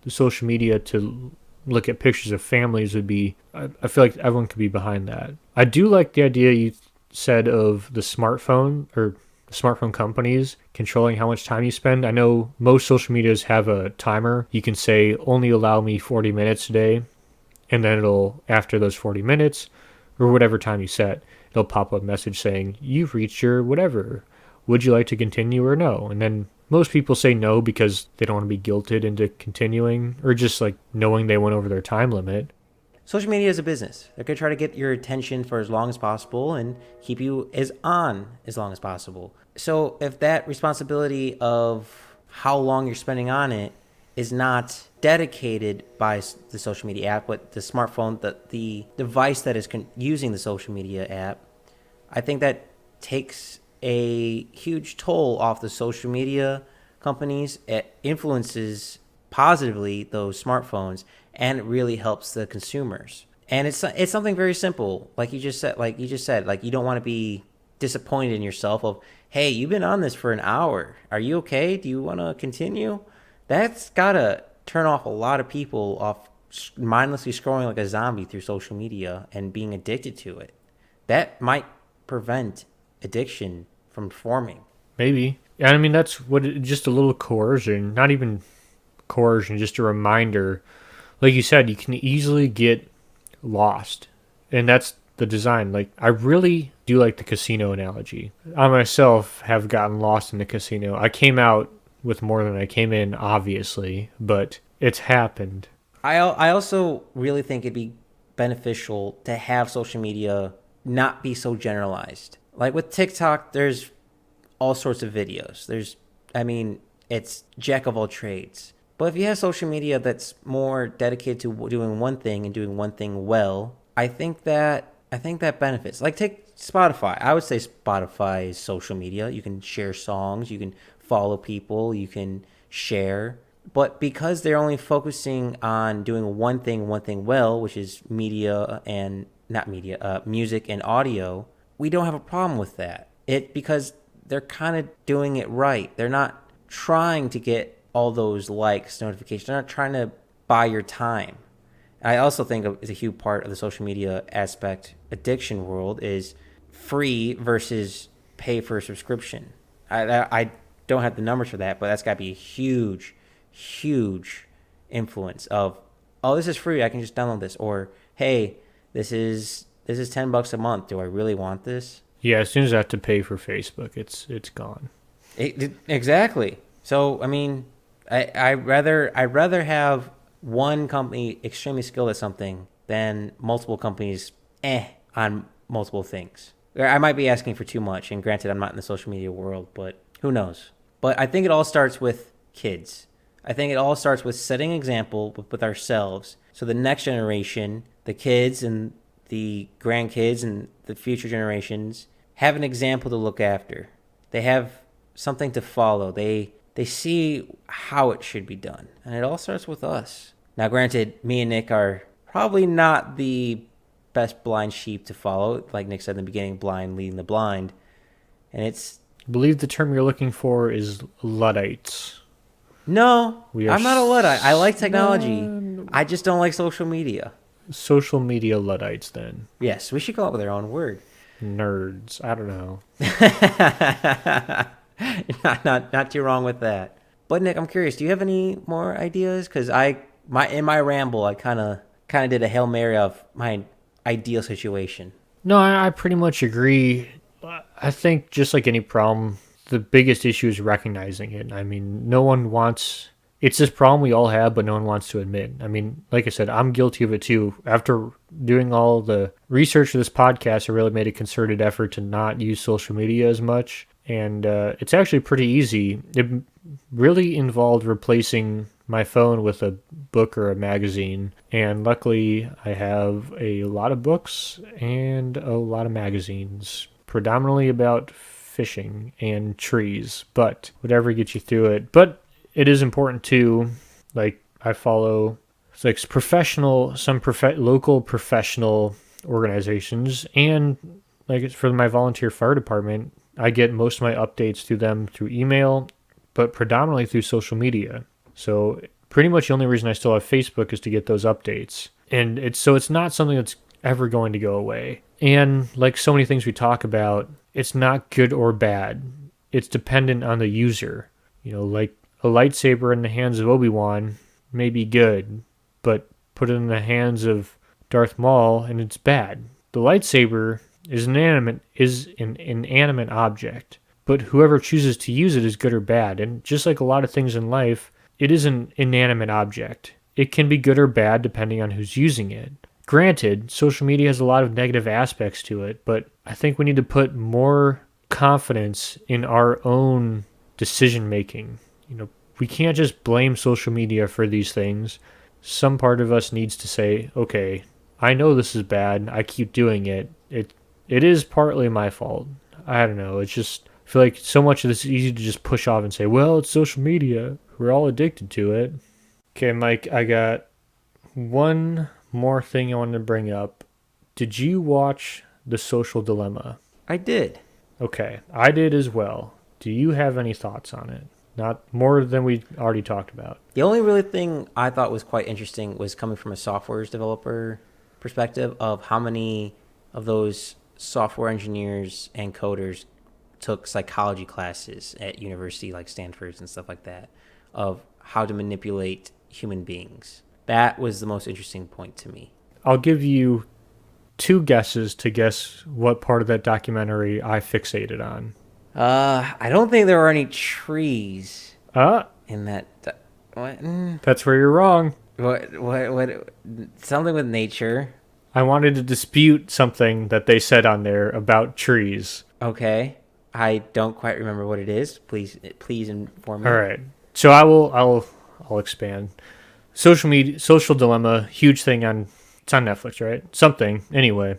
the social media to look at pictures of families would be, I feel like everyone could be behind that. I do like the idea said of the smartphone or smartphone companies controlling how much time you spend. I know most social medias have a timer. You can say only allow me 40 minutes a day, and then it'll, after those 40 minutes or whatever time you set, it'll pop up a message saying you've reached your whatever. Would you like to continue or no? And then most people say no because they don't want to be guilted into continuing, or just like knowing they went over their time limit. Social media is a business. They're going to try to get your attention for as long as possible and keep you on as long as possible. So if that responsibility of how long you're spending on it is not dedicated by the social media app, but the smartphone, the device that is using the social media app, I think that takes a huge toll off the social media companies. It influences positively those smartphones, and it really helps the consumers. And it's something very simple, like you just said. Like you don't want to be disappointed in yourself. Of, hey, you've been on this for an hour. Are you okay? Do you want to continue? That's gotta turn off a lot of people off mindlessly scrolling like a zombie through social media and being addicted to it. That might prevent addiction from forming. Maybe. And I mean, that's just a little coercion, not even coercion, just a reminder. Like you said, you can easily get lost. And that's the design. Like, I really do like the casino analogy. I myself have gotten lost in the casino. I came out with more than I came in, obviously, but it's happened. I also really think it'd be beneficial to have social media not be so generalized. Like with TikTok, there's all sorts of videos. It's jack of all trades. But if you have social media that's more dedicated to doing one thing and doing one thing well, I think that benefits. Like take Spotify. I would say Spotify is social media. You can share songs, you can follow people, you can share. But because they're only focusing on doing one thing well, which is music and audio, we don't have a problem with that. Because they're kind of doing it right. They're not trying to get all those likes, notifications. They're not trying to buy your time. I also think is a huge part of the social media aspect addiction world is free versus pay for a subscription. I don't have the numbers for that, but that's got to be a huge influence of, oh, this is free, I can just download this, or hey, this is $10 a month. Do I really want this? Yeah, as soon as I have to pay for Facebook, it's gone. Exactly. So I mean, I'd rather have one company extremely skilled at something than multiple companies on multiple things. I might be asking for too much, and granted, I'm not in the social media world, but who knows? But I think it all starts with kids. I think it all starts with setting an example with ourselves, so the next generation, the kids and the grandkids and the future generations have an example to look after. They have something to follow. They see how it should be done. And it all starts with us. Now, granted, me and Nick are probably not the best blind sheep to follow. Like Nick said in the beginning, blind leading the blind. And it's... I believe the term you're looking for is Luddites. No, I'm not a Luddite. I like technology. I just don't like social media. Social media Luddites, then. Yes, we should come up with our own word. Nerds. I don't know. Not too wrong with that. But Nick, I'm curious. Do you have any more ideas? Because in my ramble, I kind of did a Hail Mary of my ideal situation. No, I pretty much agree. I think just like any problem, the biggest issue is recognizing it. I mean, no one wants... It's this problem we all have, but no one wants to admit. I mean, like I said, I'm guilty of it too. After doing all the research for this podcast, I really made a concerted effort to not use social media as much. And it's actually pretty easy. It really involved replacing my phone with a book or a magazine. And luckily, I have a lot of books and a lot of magazines, predominantly about fishing and trees, but whatever gets you through it. But it is important too, like I follow like local professional organizations, and like for my volunteer fire department, I get most of my updates through them through email, but predominantly through social media. So pretty much the only reason I still have Facebook is to get those updates. And it's not something that's ever going to go away. And like so many things we talk about, it's not good or bad. It's dependent on the user. Like a lightsaber in the hands of Obi-Wan may be good, but put it in the hands of Darth Maul and it's bad. The lightsaber is an inanimate object, but whoever chooses to use it is good or bad. And just like a lot of things in life, it is an inanimate object. It can be good or bad depending on who's using it. Granted, social media has a lot of negative aspects to it, but I think we need to put more confidence in our own decision making. We can't just blame social media for these things. Some part of us needs to say, okay, I know this is bad. I keep doing it. It is partly my fault. I don't know. It's just, I feel like so much of this is easy to just push off and say, well, it's social media. We're all addicted to it. Okay, Mike, I got one more thing I wanted to bring up. Did you watch The Social Dilemma? I did. Okay, I did as well. Do you have any thoughts on it? Not more than we already talked about. The only really thing I thought was quite interesting was coming from a software developer perspective of how many of those software engineers and coders took psychology classes at university like Stanford and stuff like that of how to manipulate human beings. That was the most interesting point to me. I'll give you 2 guesses to guess what part of that documentary I fixated on. I don't think there were any trees in that. What? That's where you're wrong. What? Something with nature. I wanted to dispute something that they said on there about trees. Okay. I don't quite remember what it is. Please inform me. All right. So I'll expand. Social Dilemma, huge thing it's on Netflix, right? Something. Anyway,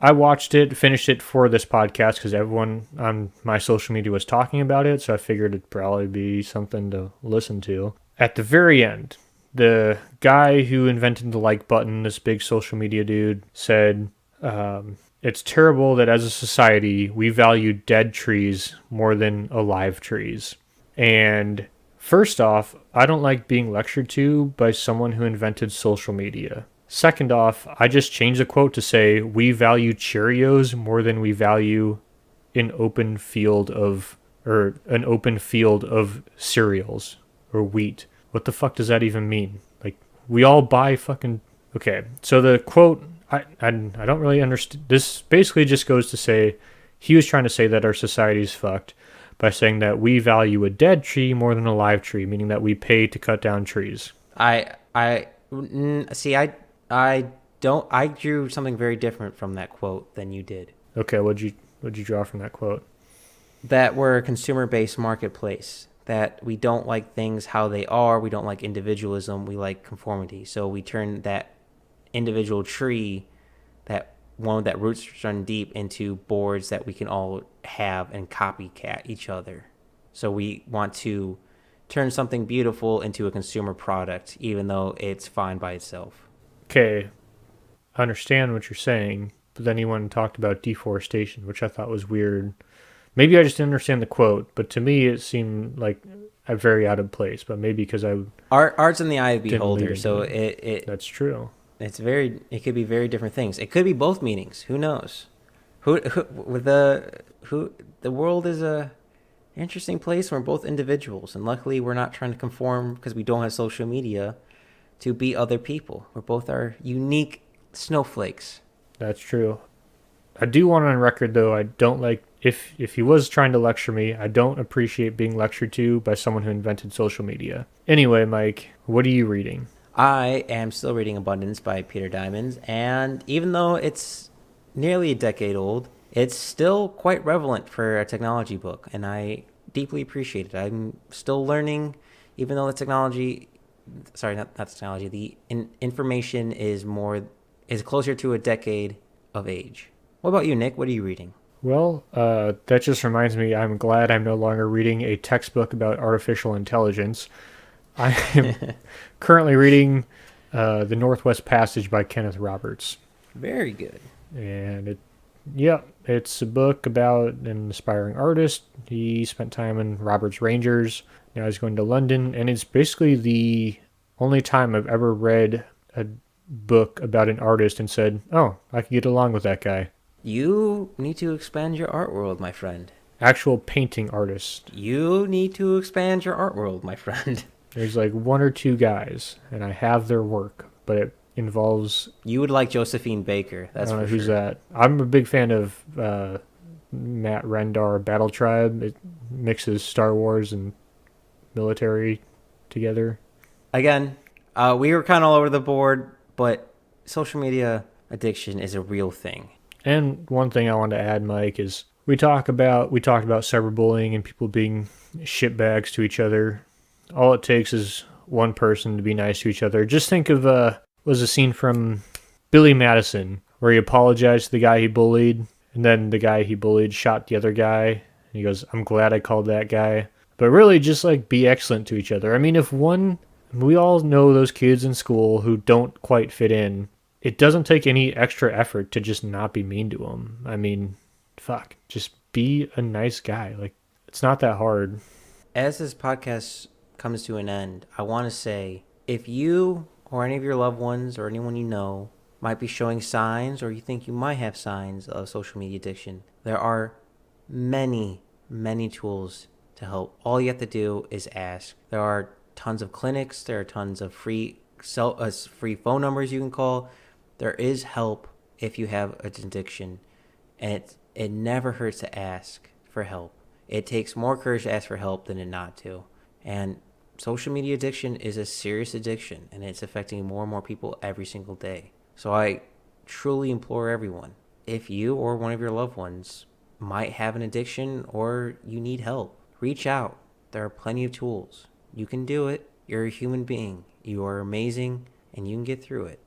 I watched it, finished it for this podcast because everyone on my social media was talking about it, so I figured it'd probably be something to listen to. At the very end, the guy who invented the like button, this big social media dude, said, it's terrible that as a society, we value dead trees more than alive trees. And first off, I don't like being lectured to by someone who invented social media. Second off, I just changed the quote to say, we value Cheerios more than we value an open field of cereals or wheat. What the fuck does that even mean? Like, we all buy fucking... Okay, so the quote, I don't really understand. This basically just goes to say, he was trying to say that our society is fucked by saying that we value a dead tree more than a live tree, meaning that we pay to cut down trees. I drew something very different from that quote than you did. Okay, what'd you draw from that quote? That we're a consumer-based marketplace, that we don't like things how they are, we don't like individualism, we like conformity. So we turn that individual tree, that one that roots run deep, into boards that we can all have and copycat each other. So we want to turn something beautiful into a consumer product, even though it's fine by itself. Okay, I understand what you're saying, but then you went and talked about deforestation, which I thought was weird. Maybe I just didn't understand the quote, but to me it seemed like a very out of place. But maybe because art's in the eye of the beholder, so it that's true. It could be very different things. It could be both meanings. Who knows? The world is a interesting place. We're both individuals, and luckily we're not trying to conform because we don't have social media to be other people. We're both our unique snowflakes. That's true. I do want on record though, I don't like if he was trying to lecture me, I don't appreciate being lectured to by someone who invented social media. Anyway, Mike, what are you reading? I am still reading Abundance by Peter Diamond, and even though it's nearly a decade old, it's still quite relevant for a technology book, and I deeply appreciate it. I'm still learning, even though the information is closer to a decade of age. What about you, Nick? What are you reading? Well, that just reminds me, I'm glad I'm no longer reading a textbook about artificial intelligence. I am currently reading The Northwest Passage by Kenneth Roberts. Very good. And it's a book about an aspiring artist. He spent time in Roberts Rangers. Now he's going to London. And it's basically the only time I've ever read a book about an artist and said, "Oh, I can get along with that guy." You need to expand your art world, my friend. Actual painting artist. You need to expand your art world, my friend. There's like one or two guys, and I have their work, but it involves. You would like Josephine Baker, I that's don't know for who's sure. that. I'm a big fan of Matt Rendar Battle Tribe. It mixes Star Wars and military together. Again, we were kind of all over the board, but social media addiction is a real thing. And one thing I wanted to add, Mike, is we talked about cyberbullying and people being shitbags to each other. All it takes is one person to be nice to each other. Just think of was a scene from Billy Madison where he apologized to the guy he bullied, and then the guy he bullied shot the other guy. And he goes, "I'm glad I called that guy." But really, just like be excellent to each other. I mean, if one, we all know those kids in school who don't quite fit in. It doesn't take any extra effort to just not be mean to them. I mean, fuck, just be a nice guy. Like, it's not that hard. As this podcast comes to an end, I want to say if you or any of your loved ones or anyone you know might be showing signs or you think you might have signs of social media addiction, there are many, many tools to help. All you have to do is ask. There are tons of clinics, there are tons of free phone numbers you can call. There is help if you have an addiction, and it never hurts to ask for help. It takes more courage to ask for help than it not to. And social media addiction is a serious addiction, and it's affecting more and more people every single day. So I truly implore everyone, if you or one of your loved ones might have an addiction or you need help, reach out. There are plenty of tools. You can do it. You're a human being. You are amazing, and you can get through it.